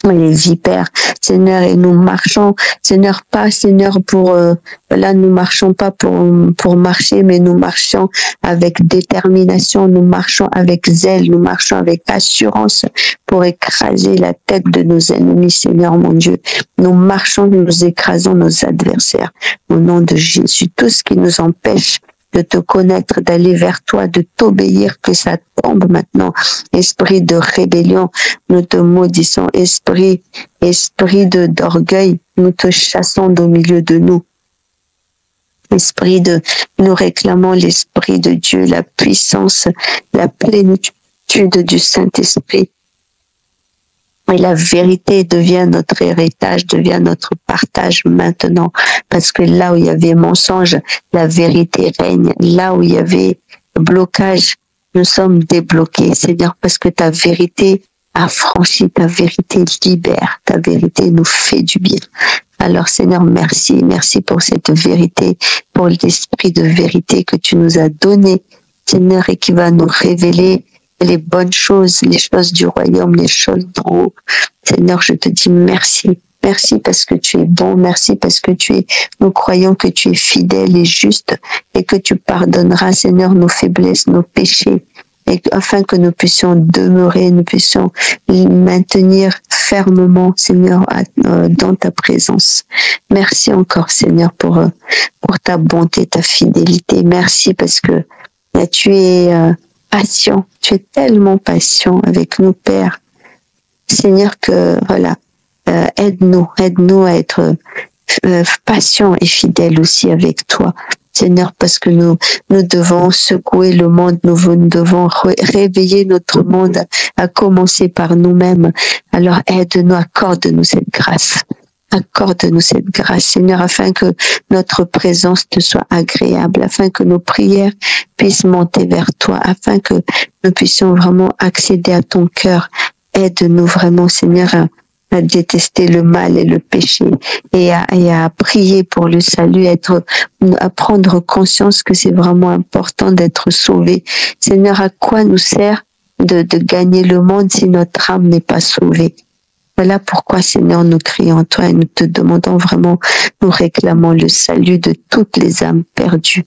les vipères, Seigneur, et nous marchons, Seigneur, pas, Seigneur, nous marchons pas pour marcher, mais nous marchons avec détermination, nous marchons avec zèle, nous marchons avec assurance pour écraser la tête de nos ennemis, Seigneur, mon Dieu. Nous marchons, nous écrasons nos adversaires. Au nom de Jésus, tout ce qui nous empêche de te connaître, d'aller vers toi, de t'obéir, que ça tombe maintenant. Esprit de rébellion, nous te maudissons. Esprit d'orgueil, nous te chassons au milieu de nous. Nous réclamons l'Esprit de Dieu, la puissance, la plénitude du Saint-Esprit. Et la vérité devient notre héritage, devient notre partage maintenant. Parce que là où il y avait mensonge, la vérité règne. Là où il y avait blocage, nous sommes débloqués, Seigneur, parce que ta vérité affranchit, ta vérité libère, ta vérité nous fait du bien. Alors Seigneur, merci pour cette vérité, pour l'esprit de vérité que tu nous as donné, Seigneur, et qui va nous révéler les bonnes choses, les choses du royaume, les choses d'en haut. Seigneur, je te dis merci. Merci parce que tu es bon. Merci parce que nous croyons que tu es fidèle et juste et que tu pardonneras, Seigneur, nos faiblesses, nos péchés, et afin que nous puissions demeurer, nous puissions maintenir fermement, Seigneur, dans ta présence. Merci encore, Seigneur, pour ta bonté, ta fidélité. Merci parce que tu es patient. Tu es tellement patient avec nous, Père. Seigneur, que voilà, aide-nous à être patients et fidèles aussi avec toi. Seigneur, parce que nous devons secouer le monde, nous devons réveiller notre monde, à commencer par nous-mêmes. Alors aide-nous, accorde-nous cette grâce. Accorde-nous cette grâce, Seigneur, afin que notre présence te soit agréable, afin que nos prières puissent monter vers toi, afin que nous puissions vraiment accéder à ton cœur. Aide-nous vraiment, Seigneur, à détester le mal et le péché et à prier pour le salut, à prendre conscience que c'est vraiment important d'être sauvé. Seigneur, à quoi nous sert de gagner le monde si notre âme n'est pas sauvée? Voilà pourquoi, Seigneur, nous crions à toi et nous te demandons vraiment, nous réclamons le salut de toutes les âmes perdues.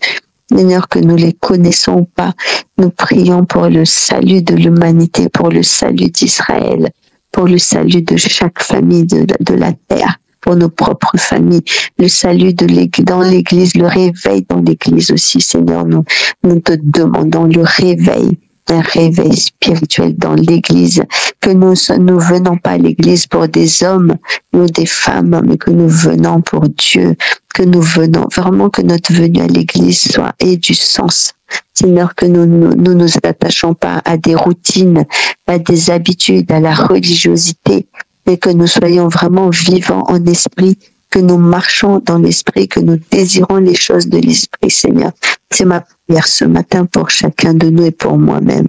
Seigneur, que nous les connaissons ou pas, nous prions pour le salut de l'humanité, pour le salut d'Israël, pour le salut de chaque famille de la terre, pour nos propres familles, le salut dans l'Église, le réveil dans l'Église aussi, Seigneur. Nous te demandons le réveil, un réveil spirituel dans l'Église, que nous venons pas à l'Église pour des hommes ou des femmes, mais que nous venons pour Dieu, que nous venons vraiment, que notre venue à l'Église ait du sens. Seigneur, que nous attachons pas à des routines, à des habitudes, à la religiosité, mais que nous soyons vraiment vivants en esprit, que nous marchons dans l'esprit, que nous désirons les choses de l'esprit, Seigneur. C'est ma prière ce matin pour chacun de nous et pour moi-même.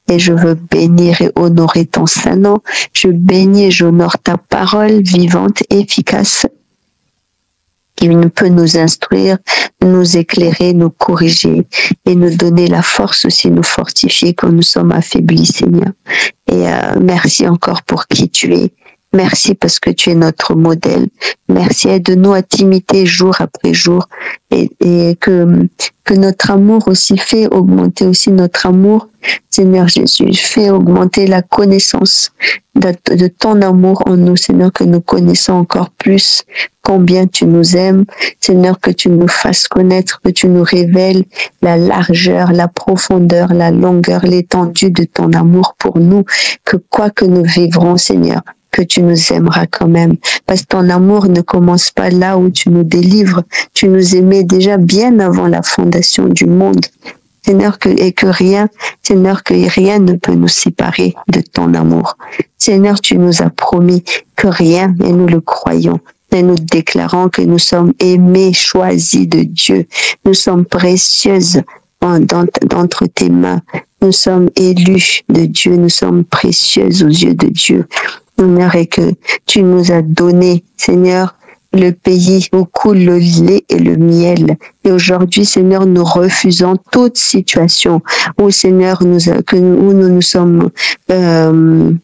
Et je veux bénir et honorer ton saint nom. Je bénis et j'honore ta parole vivante, efficace, qui peut nous instruire, nous éclairer, nous corriger et nous donner la force aussi, nous fortifier quand nous sommes affaiblis, Seigneur. Et merci encore pour qui tu es. Merci parce que tu es notre modèle. Merci, aide-nous à t'imiter jour après jour et que notre amour aussi fait augmenter aussi notre amour. Seigneur Jésus, fais augmenter la connaissance de ton amour en nous, Seigneur, que nous connaissons encore plus combien tu nous aimes. Seigneur, que tu nous fasses connaître, que tu nous révèles la largeur, la profondeur, la longueur, l'étendue de ton amour pour nous, que quoi que nous vivrons, Seigneur, que tu nous aimeras quand même. Parce que ton amour ne commence pas là où tu nous délivres. Tu nous aimais déjà bien avant la fondation du monde. Seigneur, Seigneur, que rien ne peut nous séparer de ton amour. Seigneur, tu nous as promis que rien, et nous le croyons, et nous déclarons que nous sommes aimés, choisis de Dieu. Nous sommes précieuses d'entre tes mains. Nous sommes élus de Dieu. Nous sommes précieuses aux yeux de Dieu. Seigneur, et que tu nous as donné, Seigneur, le pays où coule le lait et le miel. Et aujourd'hui, Seigneur, nous refusons toute situation où, Seigneur, où nous nous sommes, on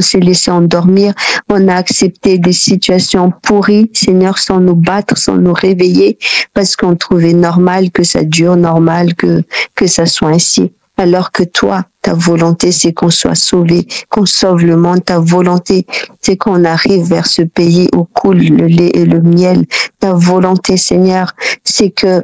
s'est laissé endormir, on a accepté des situations pourries, Seigneur, sans nous battre, sans nous réveiller, parce qu'on trouvait normal que ça dure, normal que ça soit ainsi. Alors que toi, ta volonté, c'est qu'on soit sauvé, qu'on sauve le monde. Ta volonté, c'est qu'on arrive vers ce pays où coule le lait et le miel. Ta volonté, Seigneur, c'est que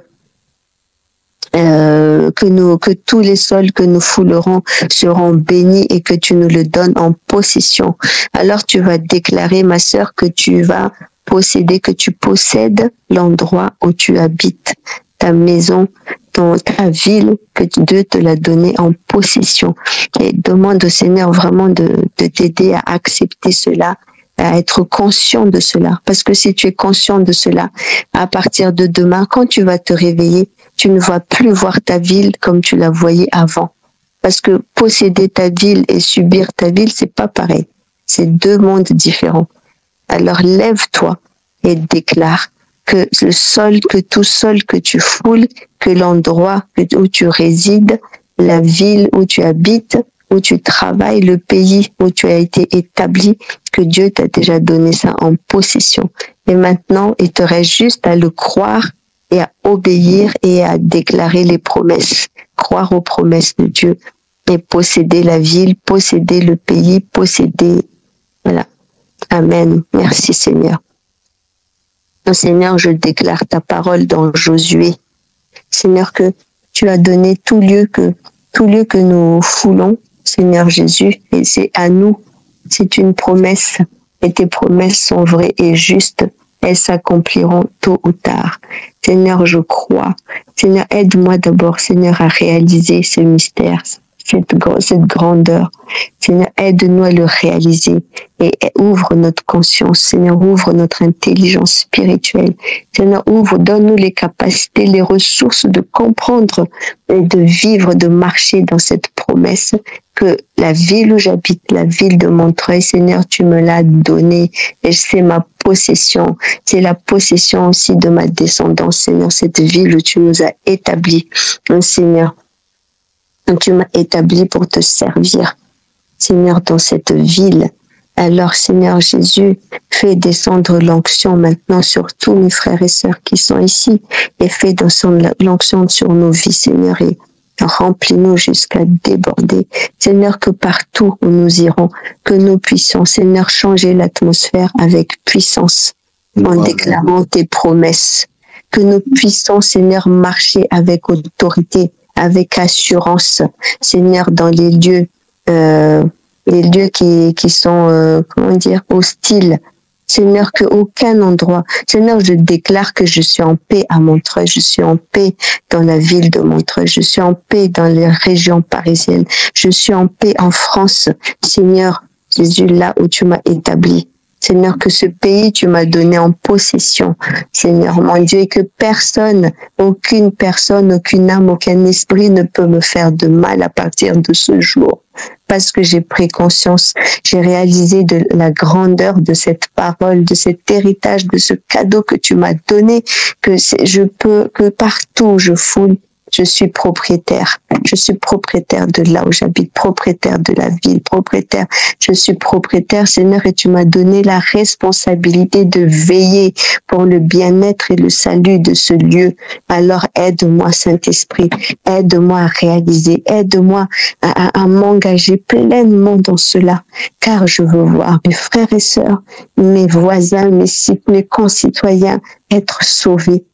tous les sols que nous foulerons seront bénis et que tu nous le donnes en possession. Alors tu vas déclarer, ma sœur, que tu vas posséder, que tu possèdes l'endroit où tu habites, ta maison, ta ville, que Dieu te l'a donnée en possession. Et demande au Seigneur vraiment de t'aider à accepter cela, à être conscient de cela. Parce que si tu es conscient de cela, à partir de demain, quand tu vas te réveiller, tu ne vas plus voir ta ville comme tu la voyais avant. Parce que posséder ta ville et subir ta ville, c'est pas pareil. C'est deux mondes différents. Alors lève-toi et déclare que tout sol que tu foules, que l'endroit où tu résides, la ville où tu habites, où tu travailles, le pays où tu as été établi, que Dieu t'a déjà donné ça en possession. Et maintenant, il te reste juste à le croire et à obéir et à déclarer les promesses, croire aux promesses de Dieu et posséder la ville, posséder le pays, posséder, voilà. Amen. Merci Seigneur. Seigneur, je déclare ta parole dans Josué. Seigneur, que tu as donné tout lieu que nous foulons, Seigneur Jésus, et c'est à nous. C'est une promesse, et tes promesses sont vraies et justes. Elles s'accompliront tôt ou tard. Seigneur, je crois. Seigneur, aide-moi d'abord, Seigneur, à réaliser ce mystère, cette grandeur. Seigneur, aide-nous à le réaliser et ouvre notre conscience. Seigneur, ouvre notre intelligence spirituelle. Seigneur, donne-nous les capacités, les ressources de comprendre et de vivre, de marcher dans cette promesse que la ville où j'habite, la ville de Montreuil, Seigneur, tu me l'as donnée et c'est ma possession. C'est la possession aussi de ma descendance, Seigneur, cette ville où tu nous as établis, Seigneur. Tu m'as établi pour te servir, Seigneur, dans cette ville. Alors, Seigneur Jésus, fais descendre l'onction maintenant sur tous mes frères et sœurs qui sont ici et fais descendre l'onction sur nos vies, Seigneur, et remplis-nous jusqu'à déborder. Seigneur, que partout où nous irons, que nous puissions, Seigneur, changer l'atmosphère avec puissance en déclarant tes promesses. Que nous puissions, Seigneur, marcher avec autorité, avec assurance, Seigneur, dans les lieux qui sont, hostiles. Seigneur, qu'aucun endroit, Seigneur, je déclare que je suis en paix à Montreuil, je suis en paix dans la ville de Montreuil, je suis en paix dans les régions parisiennes, je suis en paix en France, Seigneur Jésus, là où tu m'as établi. Seigneur, que ce pays, tu m'as donné en possession, Seigneur mon Dieu, et que aucune personne, aucune âme, aucun esprit ne peut me faire de mal à partir de ce jour. Parce que j'ai pris conscience, j'ai réalisé de la grandeur de cette parole, de cet héritage, de ce cadeau que tu m'as donné, que partout où je foule, Je suis propriétaire. Je suis propriétaire de là où j'habite, propriétaire de la ville, propriétaire. Je suis propriétaire, Seigneur, et tu m'as donné la responsabilité de veiller pour le bien-être et le salut de ce lieu. Alors aide-moi, Saint-Esprit. Aide-moi à réaliser. Aide-moi à m'engager pleinement dans cela. Car je veux voir mes frères et sœurs, mes voisins, mes concitoyens être sauvés.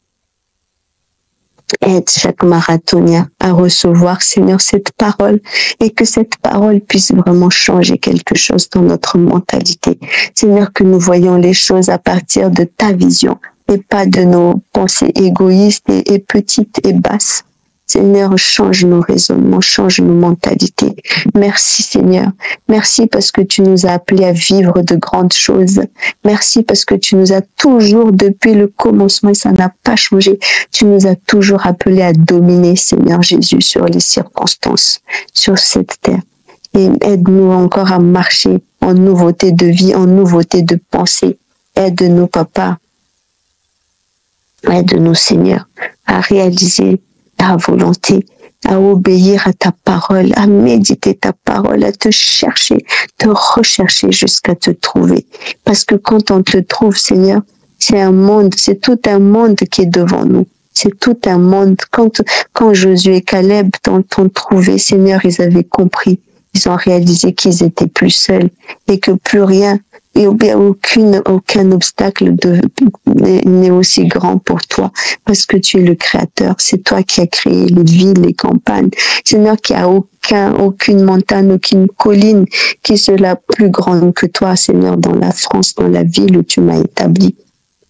Aide chaque marathonien à recevoir, Seigneur, cette parole et que cette parole puisse vraiment changer quelque chose dans notre mentalité. Seigneur, que nous voyons les choses à partir de ta vision et pas de nos pensées égoïstes et petites et basses. Seigneur, change nos raisonnements, change nos mentalités. Merci Seigneur. Merci parce que tu nous as appelés à vivre de grandes choses. Merci parce que tu nous as toujours, depuis le commencement, et ça n'a pas changé, tu nous as toujours appelés à dominer, Seigneur Jésus, sur les circonstances, sur cette terre. Et aide-nous encore à marcher en nouveauté de vie, en nouveauté de pensée. Aide-nous, Papa. Aide-nous, Seigneur, à réaliser ta volonté, à obéir à ta parole, à méditer ta parole, à te chercher, te rechercher jusqu'à te trouver. Parce que quand on te trouve, Seigneur, c'est un monde, c'est tout un monde qui est devant nous. C'est tout un monde. Quand Josué et Caleb t'ont trouvé, Seigneur, ils avaient compris. Ils ont réalisé qu'ils étaient plus seuls et que plus rien, et aucun obstacle n'est aussi grand pour toi, parce que tu es le créateur. C'est toi qui as créé les villes, les campagnes. Seigneur, qu'il n'y a aucune montagne, aucune colline qui soit plus grande que toi, Seigneur, dans la France, dans la ville où tu m'as établi.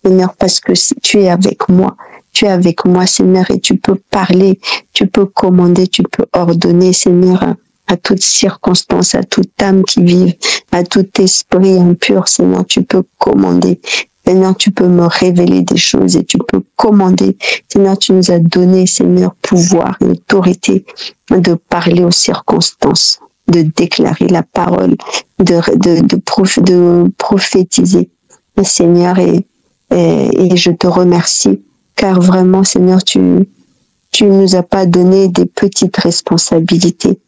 Seigneur, parce que tu es avec moi. Tu es avec moi, Seigneur, et tu peux parler, tu peux commander, tu peux ordonner, Seigneur, à toute circonstance, à toute âme qui vive, à tout esprit impur, Seigneur, tu peux commander. Seigneur, tu peux me révéler des choses et tu peux commander. Seigneur, tu nous as donné, Seigneur, pouvoir et autorité de parler aux circonstances, de déclarer la parole, de prophétiser. Seigneur, et je te remercie, car vraiment, Seigneur, tu nous as pas donné des petites responsabilités.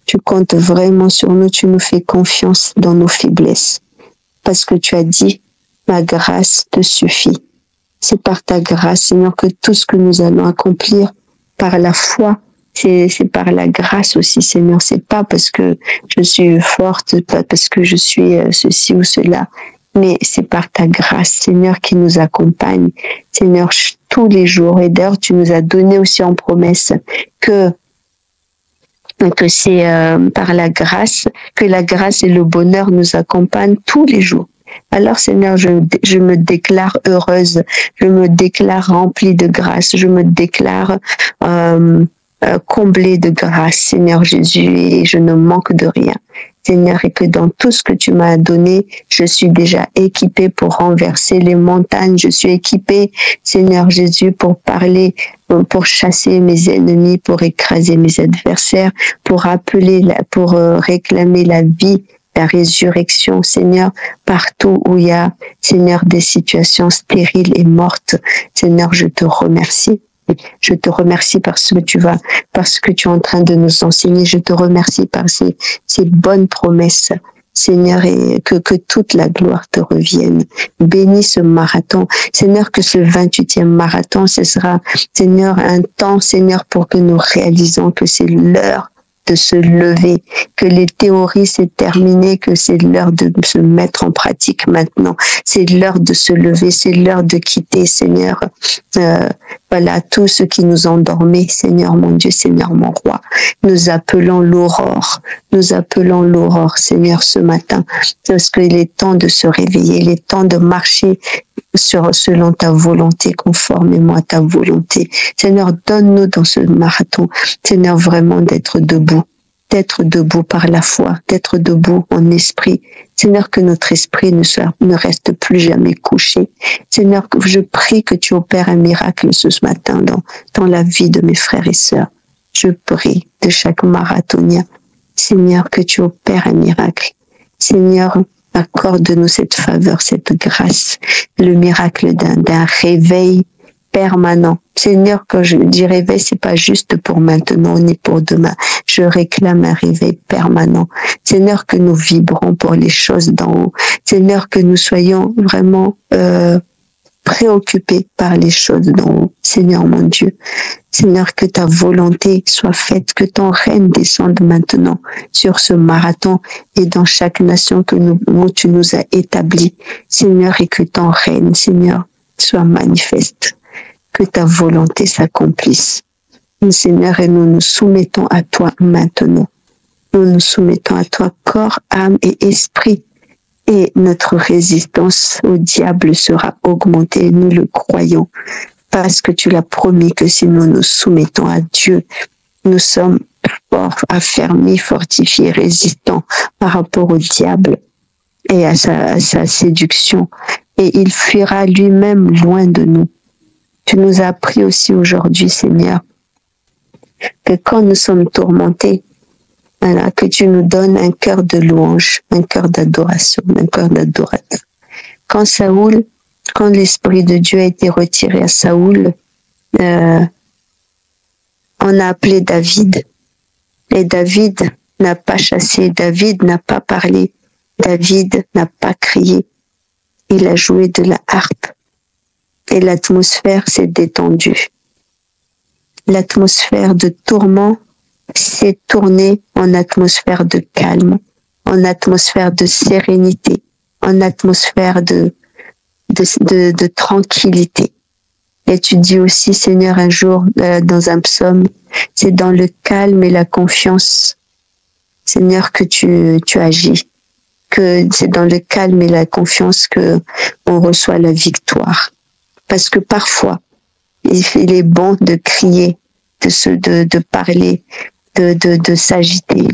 Tu comptes vraiment sur nous, tu nous fais confiance dans nos faiblesses. Parce que tu as dit, ma grâce te suffit. C'est par ta grâce, Seigneur, que tout ce que nous allons accomplir par la foi, c'est par la grâce aussi, Seigneur. C'est pas parce que je suis forte, pas parce que je suis ceci ou cela, mais c'est par ta grâce, Seigneur, qui nous accompagne, Seigneur, tous les jours. Et d'ailleurs, tu nous as donné aussi en promesse que c'est par la grâce, que la grâce et le bonheur nous accompagnent tous les jours. Alors Seigneur, je me déclare heureuse, je me déclare remplie de grâce, je me déclare comblée de grâce, Seigneur Jésus, et je ne manque de rien. Seigneur, et que dans tout ce que tu m'as donné, je suis déjà équipée pour renverser les montagnes. Je suis équipée, Seigneur Jésus, pour parler, pour chasser mes ennemis, pour écraser mes adversaires, pour réclamer la vie, la résurrection, Seigneur, partout où il y a, Seigneur, des situations stériles et mortes. Seigneur, je te remercie. Je te remercie parce que tu es en train de nous enseigner. Je te remercie par ces bonnes promesses, Seigneur, et que toute la gloire te revienne. Bénis ce marathon. Seigneur, que ce 28e marathon, ce sera, Seigneur, un temps, Seigneur, pour que nous réalisons que c'est l'heure de se lever, que les théories c'est terminé, que c'est l'heure de se mettre en pratique maintenant. C'est l'heure de se lever, c'est l'heure de quitter, Seigneur, voilà, tout ce qui nous endormait, Seigneur mon Dieu, Seigneur mon roi. Nous appelons l'aurore, Seigneur, ce matin, parce qu'il est temps de se réveiller, il est temps de marcher selon ta volonté, conformément à ta volonté. Seigneur, donne-nous dans ce marathon, Seigneur, vraiment d'être debout par la foi, d'être debout en esprit. Seigneur, que notre esprit ne reste plus jamais couché. Seigneur, que je prie que tu opères un miracle ce matin dans la vie de mes frères et sœurs. Je prie de chaque marathonien, Seigneur, que tu opères un miracle. Seigneur, accorde-nous cette faveur, cette grâce, le miracle d'un réveil permanent Seigneur, quand je dis réveil, c'est pas juste pour maintenant ni pour demain. Je réclame un réveil permanent. Seigneur, que nous vibrons pour les choses d'en haut. Seigneur, que nous soyons vraiment préoccupés par les choses d'en haut. Seigneur mon Dieu. Seigneur, que ta volonté soit faite, que ton règne descende maintenant sur ce marathon et dans chaque nation où tu nous as établis. Seigneur, et que ton règne, Seigneur, soit manifeste. Que ta volonté s'accomplisse. Seigneur, et nous nous soumettons à toi maintenant. Nous nous soumettons à toi, corps, âme et esprit. Et notre résistance au diable sera augmentée, nous le croyons. Parce que tu l'as promis que si nous nous soumettons à Dieu, nous sommes forts, affermis, fortifiés, résistants par rapport au diable et à sa séduction. Et il fuira lui-même loin de nous. Tu nous as appris aussi aujourd'hui, Seigneur, que quand nous sommes tourmentés, voilà, que tu nous donnes un cœur de louange, un cœur d'adoration, un cœur d'adorateur. Quand l'Esprit de Dieu a été retiré à Saoul, on a appelé David. Et David n'a pas chassé, David n'a pas parlé, David n'a pas crié. Il a joué de la harpe. Et l'atmosphère s'est détendue. L'atmosphère de tourment s'est tournée en atmosphère de calme, en atmosphère de sérénité, en atmosphère de tranquillité. Et tu dis aussi, Seigneur, un jour, dans un psaume, c'est dans le calme et la confiance, Seigneur, que tu agis. Que c'est dans le calme et la confiance que on reçoit la victoire. Parce que parfois, il est bon de crier, de parler, de s'agiter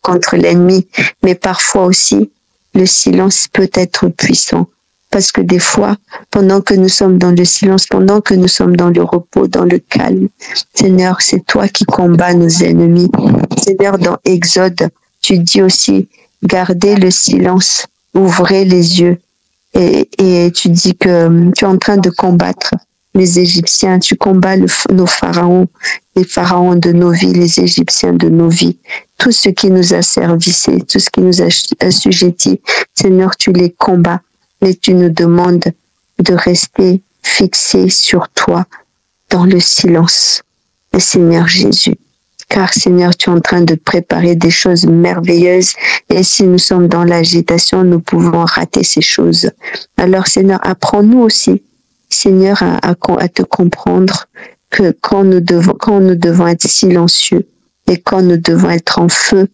contre l'ennemi. Mais parfois aussi, le silence peut être puissant. Parce que des fois, pendant que nous sommes dans le silence, pendant que nous sommes dans le repos, dans le calme, Seigneur, c'est toi qui combats nos ennemis. Seigneur, dans Exode, tu dis aussi, gardez le silence, ouvrez les yeux. Et tu dis que tu es en train de combattre les Égyptiens, tu combats nos pharaons, les pharaons de nos vies, les Égyptiens de nos vies, tout ce qui nous a servissé, tout ce qui nous a assujettis. Seigneur, tu les combats, mais tu nous demandes de rester fixés sur toi dans le silence, le Seigneur Jésus. Car Seigneur, tu es en train de préparer des choses merveilleuses et si nous sommes dans l'agitation, nous pouvons rater ces choses. Alors Seigneur, apprends-nous aussi, Seigneur, à te comprendre que quand nous devons être silencieux et quand nous devons être en feu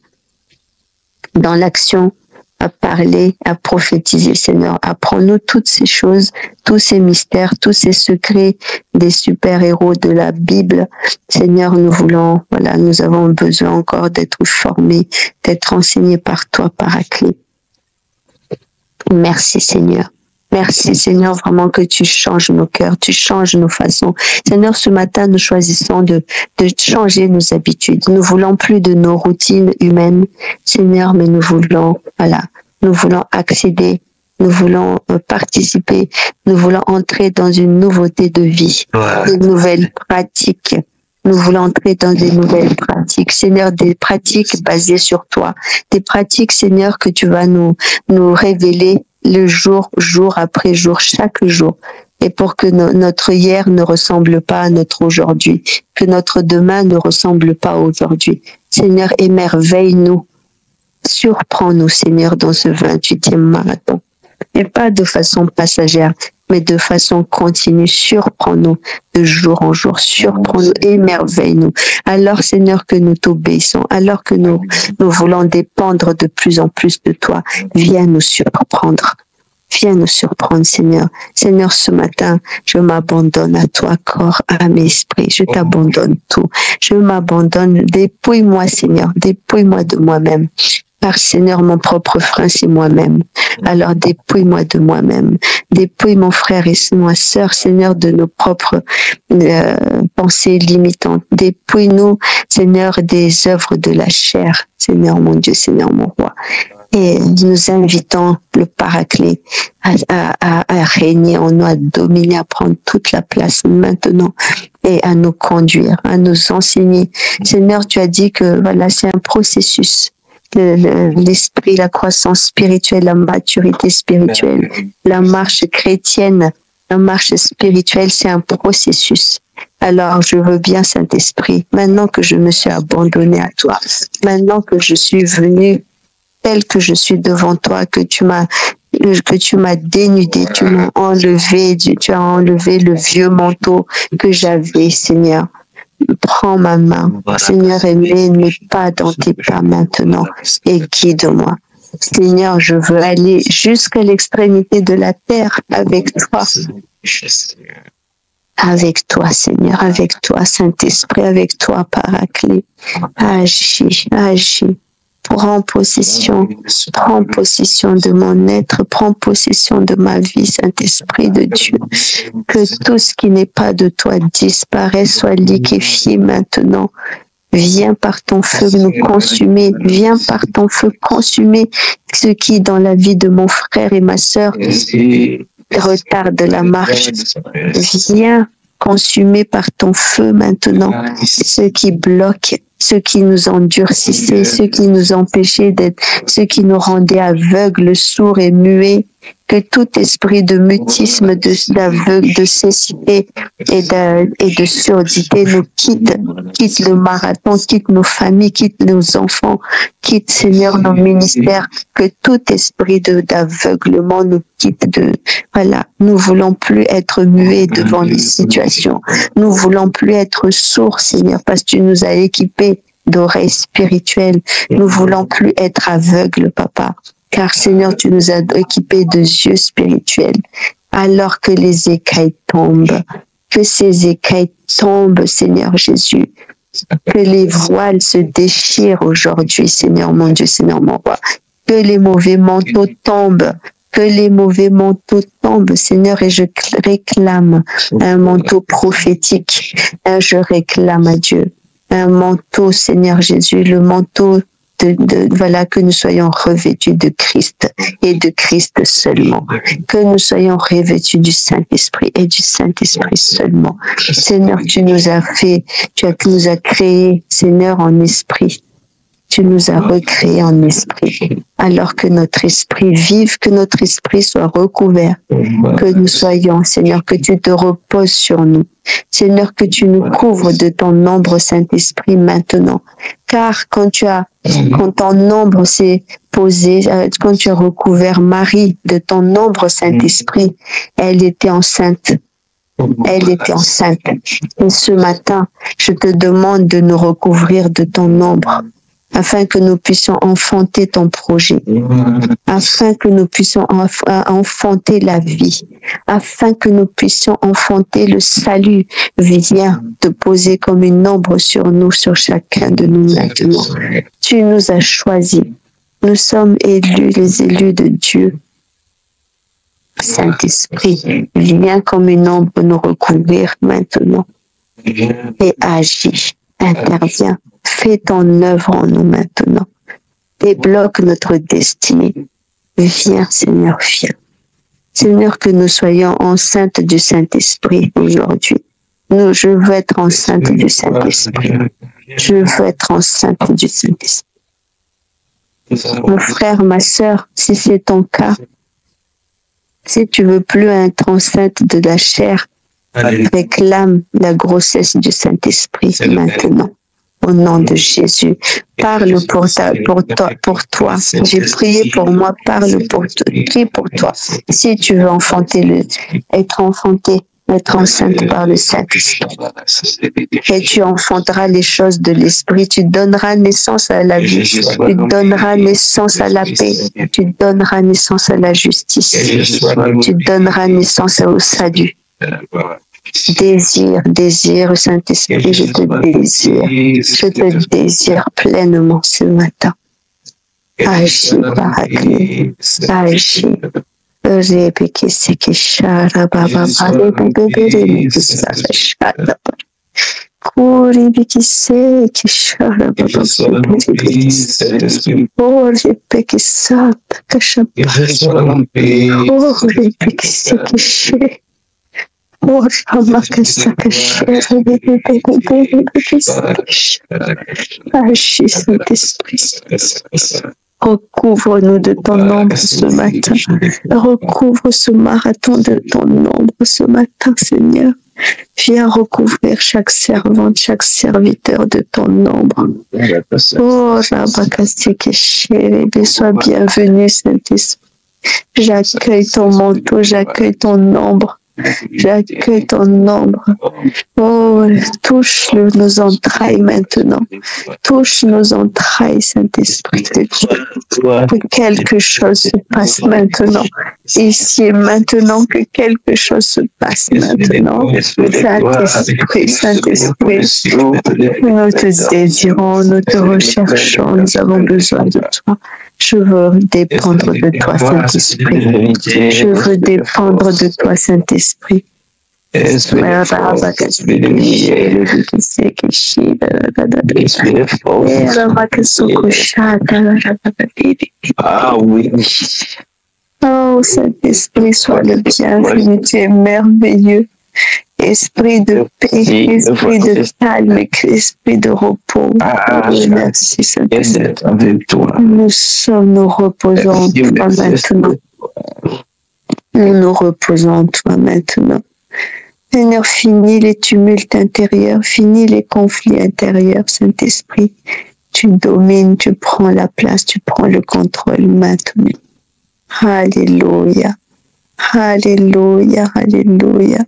dans l'action, à parler, à prophétiser, Seigneur. Apprends-nous toutes ces choses, tous ces mystères, tous ces secrets des super-héros de la Bible. Seigneur, nous avons besoin encore d'être formés, d'être enseignés par toi, Paraclet. Merci, Seigneur. Merci, Seigneur, vraiment que tu changes nos cœurs, tu changes nos façons. Seigneur, ce matin, nous choisissons de changer nos habitudes. Nous voulons plus de nos routines humaines, Seigneur, mais nous voulons accéder, nous voulons participer, nous voulons entrer dans une nouveauté de vie, des nouvelles pratiques. Nous voulons entrer dans des nouvelles pratiques. Seigneur, des pratiques basées sur toi. Des pratiques, Seigneur, que tu vas nous révéler le jour après jour, chaque jour. Et pour que notre hier ne ressemble pas à notre aujourd'hui. Que notre demain ne ressemble pas à aujourd'hui. Seigneur, émerveille-nous. Surprends-nous, Seigneur, dans ce 28e marathon. Et pas de façon passagère, mais de façon continue. Surprends-nous de jour en jour. Surprends-nous, émerveille-nous. Alors, Seigneur, que nous t'obéissons, alors que nous voulons dépendre de plus en plus de toi, viens nous surprendre. Viens nous surprendre, Seigneur. Seigneur, ce matin, je m'abandonne à toi, corps, âme et esprit. Je t'abandonne tout. Je m'abandonne. Dépouille-moi, Seigneur. Dépouille-moi de moi-même. Car Seigneur, mon propre frein, c'est moi-même. Alors dépouille-moi de moi-même. Dépouille mon frère et ma sœur, Seigneur, de nos propres pensées limitantes. Dépouille-nous, Seigneur, des œuvres de la chair. Seigneur mon Dieu, Seigneur mon roi. Et nous invitons le Paraclet à régner en nous, à dominer, à prendre toute la place maintenant et à nous conduire, à nous enseigner. Seigneur, tu as dit que voilà, c'est un processus. L'esprit, la croissance spirituelle, la maturité spirituelle, la marche chrétienne, la marche spirituelle, c'est un processus. Alors, je veux bien, Saint-Esprit, maintenant que je me suis abandonnée à toi, maintenant que je suis venue tel que je suis devant toi, que tu m'as dénudé, tu m'as enlevé, tu as enlevé le vieux manteau que j'avais, Seigneur. Prends ma main, Seigneur aimé, mets pas dans tes pas maintenant et guide-moi. Seigneur, je veux aller jusqu'à l'extrémité de la terre avec toi. Avec toi, Seigneur, avec toi, Saint-Esprit, avec toi, Paraclet. Agis, agis. Prends possession de mon être, prends possession de ma vie, Saint-Esprit de Dieu. Que tout ce qui n'est pas de toi disparaisse, soit liquéfié maintenant. Viens par ton feu nous consumer, viens par ton feu consumer ce qui dans la vie de mon frère et ma sœur retarde la marche. Viens consumer par ton feu maintenant ce qui bloque, ce qui nous endurcissait, ce qui nous empêchait d'être, ce qui nous rendait aveugles, sourds et muets. Que tout esprit de mutisme, d'aveugle, de cécité et de surdité nous quitte le marathon, quitte nos familles, quitte nos enfants, quitte, Seigneur, nos ministères. Que tout esprit d'aveuglement nous quitte voilà. Nous voulons plus être muets devant les situations. Nous voulons plus être sourds, Seigneur, parce que tu nous as équipés d'oreilles spirituelles. Nous voulons plus être aveugles, Papa. Car Seigneur, tu nous as équipés de yeux spirituels. Alors que les écailles tombent, que ces écailles tombent, Seigneur Jésus. Que les voiles se déchirent aujourd'hui, Seigneur mon Dieu, Seigneur mon roi. Que les mauvais manteaux tombent. Que les mauvais manteaux tombent, Seigneur, et je réclame un manteau prophétique. Je réclame à Dieu un manteau, Seigneur Jésus, le manteau voilà, que nous soyons revêtus de Christ et de Christ seulement. Que nous soyons revêtus du Saint-Esprit et du Saint-Esprit seulement. Seigneur, tu nous as créés, Seigneur, en esprit. Tu nous as recréés en esprit. Alors que notre esprit vive, que notre esprit soit recouvert. Que nous soyons, Seigneur, que tu te reposes sur nous. Seigneur, que tu nous couvres de ton ombre, Saint-Esprit, maintenant. Car quand ton ombre s'est posée, quand tu as recouvert Marie de ton ombre, Saint-Esprit, elle était enceinte. Elle était enceinte. Et ce matin, je te demande de nous recouvrir de ton ombre, afin que nous puissions enfanter ton projet, afin que nous puissions enfanter la vie, afin que nous puissions enfanter le salut. Viens te poser comme une ombre sur nous, sur chacun de nous maintenant. Tu nous as choisis. Nous sommes élus, les élus de Dieu. Saint-Esprit, viens comme une ombre nous recouvrir maintenant et agis, interviens. Fais ton œuvre en nous maintenant. Débloque notre destinée. Viens, Seigneur, viens. Seigneur, que nous soyons enceintes du Saint-Esprit aujourd'hui. Je veux être enceinte du Saint-Esprit. Je veux être enceinte du Saint-Esprit. Mon frère, ma sœur, si c'est ton cas, si tu veux plus être enceinte de la chair, réclame la grossesse du Saint-Esprit maintenant. Au nom de Jésus, parle pour toi. J'ai prié pour moi, parle pour toi. Prie pour toi. Si tu veux être enceinte par le Saint-Esprit, et tu enfanteras les choses de l'Esprit, tu donneras naissance à la vie, tu donneras naissance à la paix, tu donneras naissance à la justice, tu donneras naissance au salut. Désir, Saint-Esprit, je te désire pleinement ce matin. Agis, Paraclet, agis. Kuri bikise kishara baba. Ore pekisata kashapa. Ore bikise kishe. Ora makasa kashere Agis Saint-Esprit. Recouvre-nous de ton ombre ce matin. Recouvre ce marathon de ton ombre ce matin, Seigneur. Viens recouvrir chaque servante, chaque serviteur de ton ombre. Oh, sois bienvenu, Saint-Esprit. J'accueille ton manteau, j'accueille ton ombre. J'accueille ton ombre. Oh, touche nos entrailles maintenant. Touche nos entrailles, Saint-Esprit de Dieu. Que quelque chose se passe maintenant. Ici et maintenant, que quelque chose se passe maintenant. Saint-Esprit, Saint-Esprit, nous te désirons, nous te recherchons, nous avons besoin de toi. Je veux dépendre de toi, Saint-Esprit. Je veux dépendre de toi, Saint-Esprit. Oh, Saint-Esprit, sois le bienvenu, tu es merveilleux. Esprit de paix, esprit de calme, esprit de repos. Merci, Saint-Esprit. Nous reposons en toi maintenant. Nous nous reposons en toi maintenant. Seigneur, finis les tumultes intérieurs, finis les conflits intérieurs, Saint-Esprit. Tu domines, tu prends la place, tu prends le contrôle maintenant. Alléluia. Alléluia, alléluia.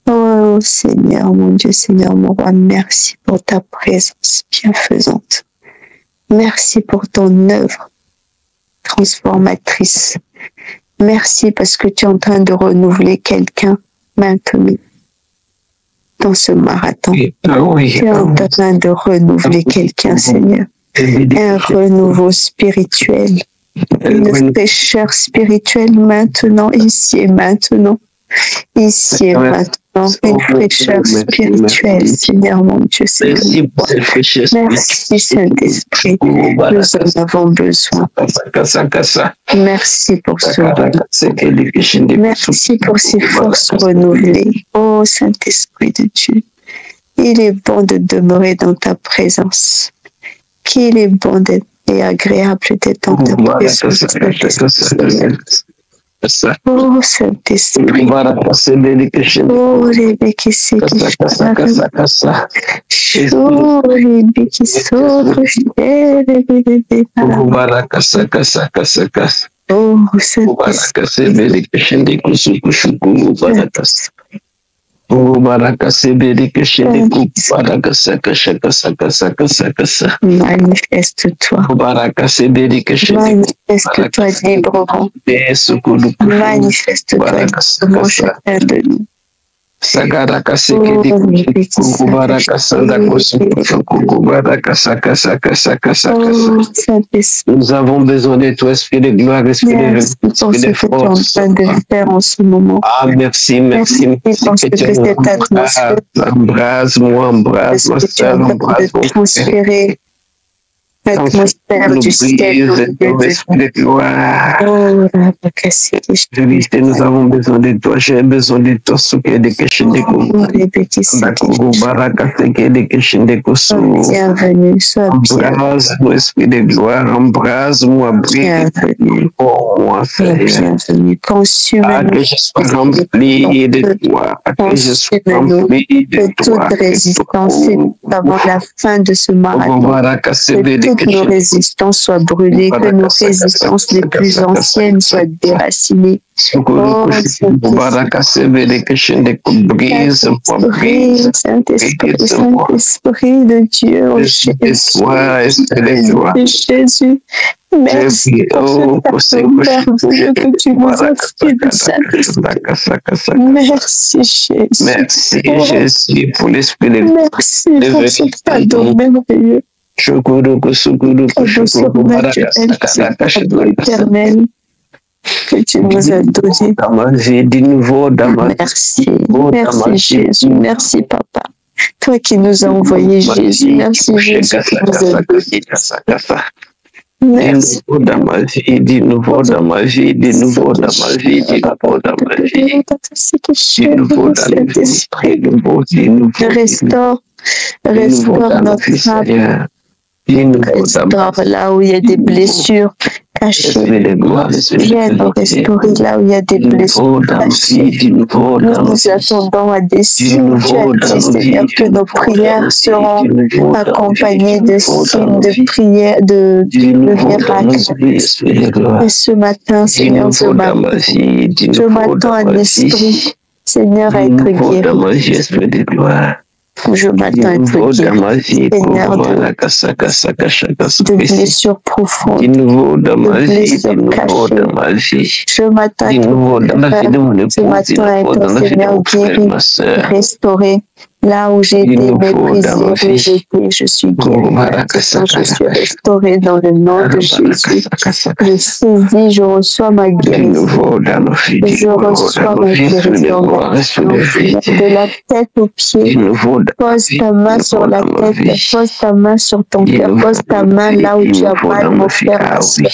Oh Seigneur, mon Dieu, Seigneur, mon roi, merci pour ta présence bienfaisante. Merci pour ton œuvre transformatrice. Merci parce que tu es en train de renouveler quelqu'un maintenant dans ce marathon. Tu es en train de renouveler quelqu'un, Seigneur. Un renouveau spirituel. Une fraîcheur spirituelle maintenant, ici et maintenant. Ici et maintenant, une fraîcheur spirituelle, Seigneur mon Dieu, Seigneur. Merci Saint-Esprit, nous en avons besoin. Merci pour ce renouveau. Merci pour ces forces renouvelées. Oh Saint-Esprit de Dieu, il est bon de demeurer dans ta présence. Qu'il est bon et agréable d'être dans ta présence. Oh Saint-Esprit, oh les béquissés qui oh les béquissés, oh Saint-Esprit. Manifeste-toi. Manifeste-toi librement. Manifeste-toi librement chacun de nous. Nous avons besoin de toi, Esprit de gloire, Esprit de force. En ce moment. Ah, merci, merci. Embrase-moi, embrase-moi, embrase-moi. Transférer l'atmosphère du ciel. Esprit de gloire. Nous avons besoin de toi, j'ai besoin de toi. Bienvenue, sois embrase-moi, Esprit de gloire, embrase-moi, brille pour moi, bienvenue, consume-nous. Que je sois rempli de toi, que je sois rempli de toi. Toute résistance, avant la fin de ce marathon, que toutes nos résistances soient brûlées, que nos résistances les plus anciennes soient déracinées. Oh, Saint-Esprit, Saint-Esprit de Dieu, oh Jésus, merci pour ce merveilleux que tu nous as fait de Saint-Esprit. Merci Jésus. Merci Jésus pour l'Esprit de merci pour ce cadeau merveilleux. Éternel que tu nous as donné dans ma vie de nouveau, dans ma merci, merci Jésus, merci Papa. toi qui nous as envoyé Jésus. Merci Jésus qui nous a donné. Merci. De nouveau dans ma vie, de nouveau dans ma vie, de nouveau dans ma vie, de nouveau dans ma vie. De nouveau dans le Saint-Esprit, de nouveau. Restaure notre âme. Restaure là où il y a des blessures cachées. Viens nous restaurer là où il y a des blessures cachées. Nous attendons à des signes. Tu as dit, Seigneur, que nos prières seront accompagnées de signes, de prières, de miracles. Et ce matin, Seigneur, je m'attends à l'esprit, Seigneur, à être guéri. Je m'attends à être guéri, Seigneur, de blessures profondes, de blessures cachées. Je m'attends à être je m'attends à être, Seigneur, guéri, restauré. Là où j'ai été méprisé, rejeté, je suis guéri. Je suis restauré dans le nom de Jésus. Je saisis, je reçois ma guérison. Je reçois ma guérison. De la tête aux pieds. Pose ta main sur la tête, pose ta main sur ton cœur, pose ta main là où tu as mal, mon frère, ma soeur.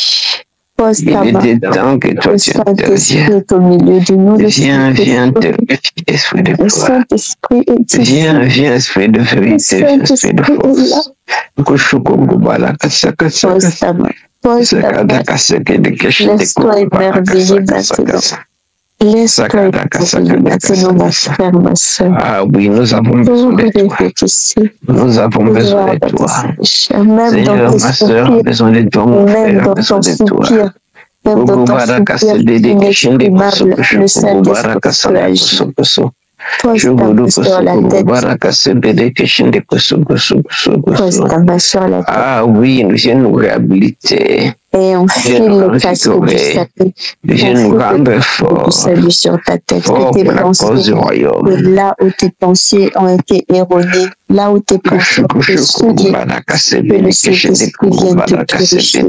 Pose ta main. Le Saint-Esprit est au milieu de nous. Viens, esprit de le Saint-Esprit est ici. Viens, esprit de vérité, esprit de force. Pose ta main. Pose ta main. Laisse-toi émerveiller maintenant. Laisse-toi émerveiller maintenant, ma frère, ma soeur. Ah oui, nous avons besoin de toi. Nous avons besoin de toi. Seigneur, ma soeur a besoin de toi, mon frère a besoin de toi. Même dans ton soupir inexprimable, le Saint-Esprit agit. Pose ta main sur la tête. Pose ta main sur la tête. Ah oui, nous viens nous réhabiliter. Et on file le casque du salut. Viens nous rendre forts. Du salut sur ta tête. Fort Que tes pour la pensées, cause du royaume. que là où tes pensées ont été erronées, là où tes pensées ont été souillées, que le Saint-Esprit vienne te purifier.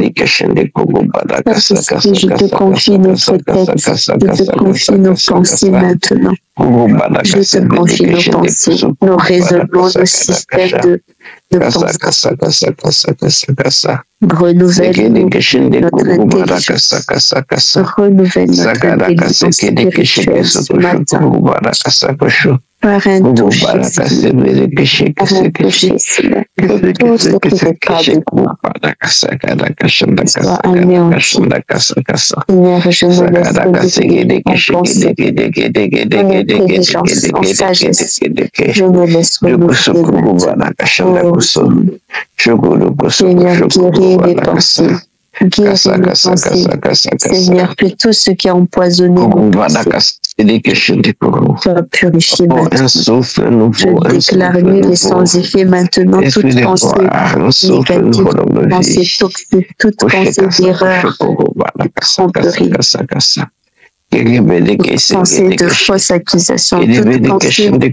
Saint-Esprit, je te confie notre tête, je te confie nos pensées maintenant. Je te confie nos pensées, nos raisonnements, nos systèmes de pensée. Renouvelle-nous notre intelligence. Renouvelle notre intelligence spirituelle ce matin. Par un toucher, Seigneur. Que tout ce qui n'est pas de toi soit anéanti. Seigneur, je me laisse renouveler en pensée, en intelligence, en sagesse. Je me laisse renouveler maintenant. Seigneur, guéris mes pensées. Guéris mes pensées. Seigneur, que tout ce qui a empoisonné nos pensées soit purifié maintenant. Je déclare nul et sans effet maintenant toute pensée négative, pensée toxique, toute pensée d'erreur, tromperie, toute pensée de fausse accusation, toute pensée qui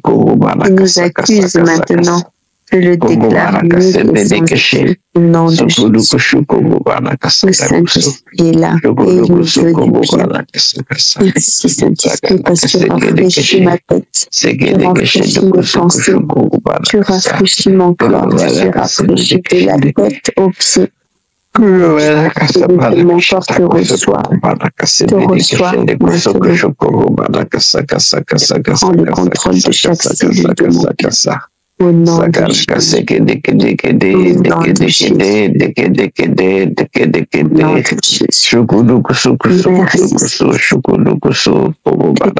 nous accuse maintenant. Je le déclare nul et sans effet au nom de Jésus. Le Saint-Esprit est là et il nous veut du bien. Merci Saint-Esprit parce que tu rafraîchis ma tête, tu rafraîchis mes pensées, tu rafraîchis mon corps, tu rafraîchis de la tête aux pieds. Et mon corps te reçoit maintenant. Prends le contrôle de chaque cellule de mon corps. Au nom de Jésus. Que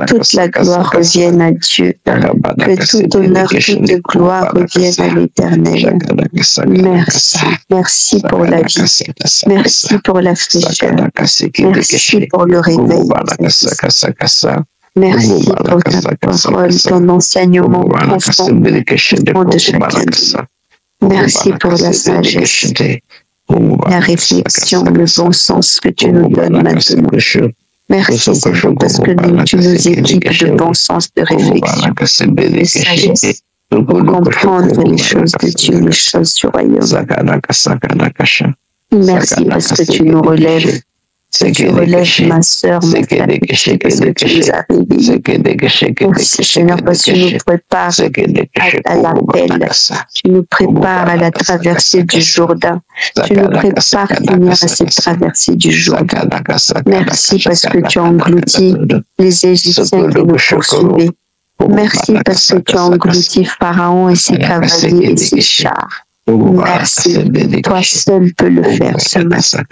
toute la gloire revienne à Dieu. Que tout honneur, toute gloire revienne à l'Éternel. Merci. Merci pour la vie. Merci pour la fraîcheur. Merci pour le réveil. Merci pour ta parole, ton enseignement profond de chacun. Merci pour la sagesse, la réflexion, le bon sens que tu nous donnes maintenant. Merci Seigneur parce que tu nous équipes de bon sens de réflexion, de sagesse, pour comprendre les choses de Dieu, les choses du royaume. Merci parce que tu nous relèves que tu relèves ma sœur, mon frère, parce que tu nous as réveillés. Merci Seigneur, parce que tu nous prépares à l'appel, tu nous prépares à la traversée du Jourdain, tu nous prépares, Seigneur, à cette traversée du Jourdain. Merci parce que tu as englouti les Égyptiens qui nous poursuivaient. Merci parce que tu as englouti Pharaon et ses cavaliers et ses chars. Merci. Toi seul peux le faire ce matin.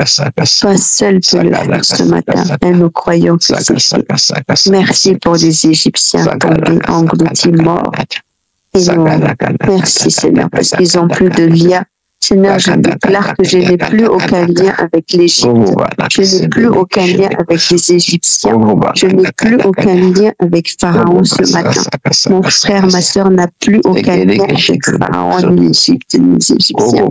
Toi seul peux le faire ce matin. Et nous croyons que c'est fait. Merci pour les Égyptiens tombés, engloutis, morts. Et nous, merci Seigneur, parce qu'ils n'ont plus de lien. Seigneur, je déclare que je n'ai plus aucun lien avec l'Égypte. Je n'ai plus aucun lien avec les Égyptiens. Je n'ai plus aucun lien avec Pharaon ce matin. Mon frère, ma sœur n'a plus aucun lien avec Pharaon, ni l'Égypte, ni les Égyptiens.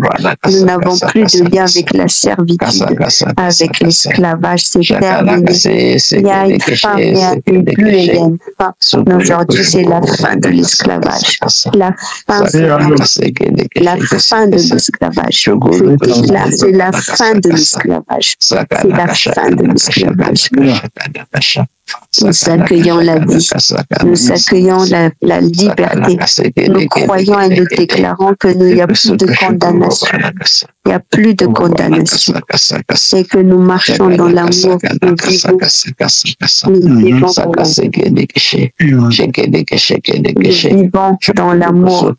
Nous n'avons plus de lien avec la servitude, avec l'esclavage. C'est terminé. Il y a une fin, il y a une plus et il y a une fin. Aujourd'hui, c'est la fin de l'esclavage. La fin de l'esclavage. C'est la fin de l'esclavage. C'est la fin de l'esclavage. Nous accueillons la vie, nous accueillons la liberté. Nous croyons et nous déclarons que il n'y a plus de condamnation. Il n'y a plus de condamnation. C'est que nous marchons dans l'amour. Nous vivons dans l'amour.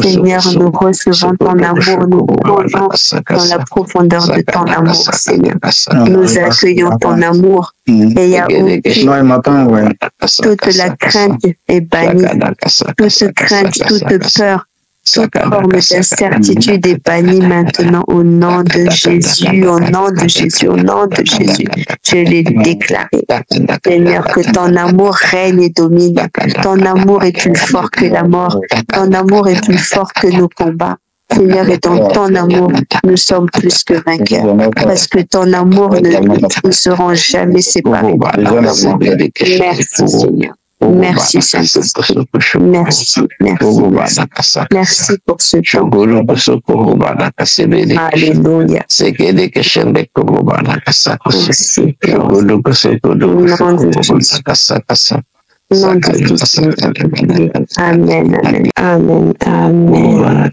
Seigneur, nous recevons ton amour. Nous plongeons dans la profondeur de ton amour, Seigneur. Nous accueillons ton amour. Et il y a toute la crainte est bannie. Toute crainte, toute peur, toute forme d'incertitude est bannie maintenant au nom de Jésus, au nom de Jésus, au nom de Jésus. Je l'ai déclaré. Seigneur, que ton amour règne et domine. Ton amour est plus fort que la mort. Ton amour est plus fort que nos combats. Seigneur, et dans ton amour, nous sommes plus que vainqueurs. Parce que ton amour, nous ne serons jamais séparés. Merci, Seigneur. Merci, Saint-Esprit. Merci, merci. Merci pour ce temps. Alléluia. Merci. Amen, amen, amen, amen.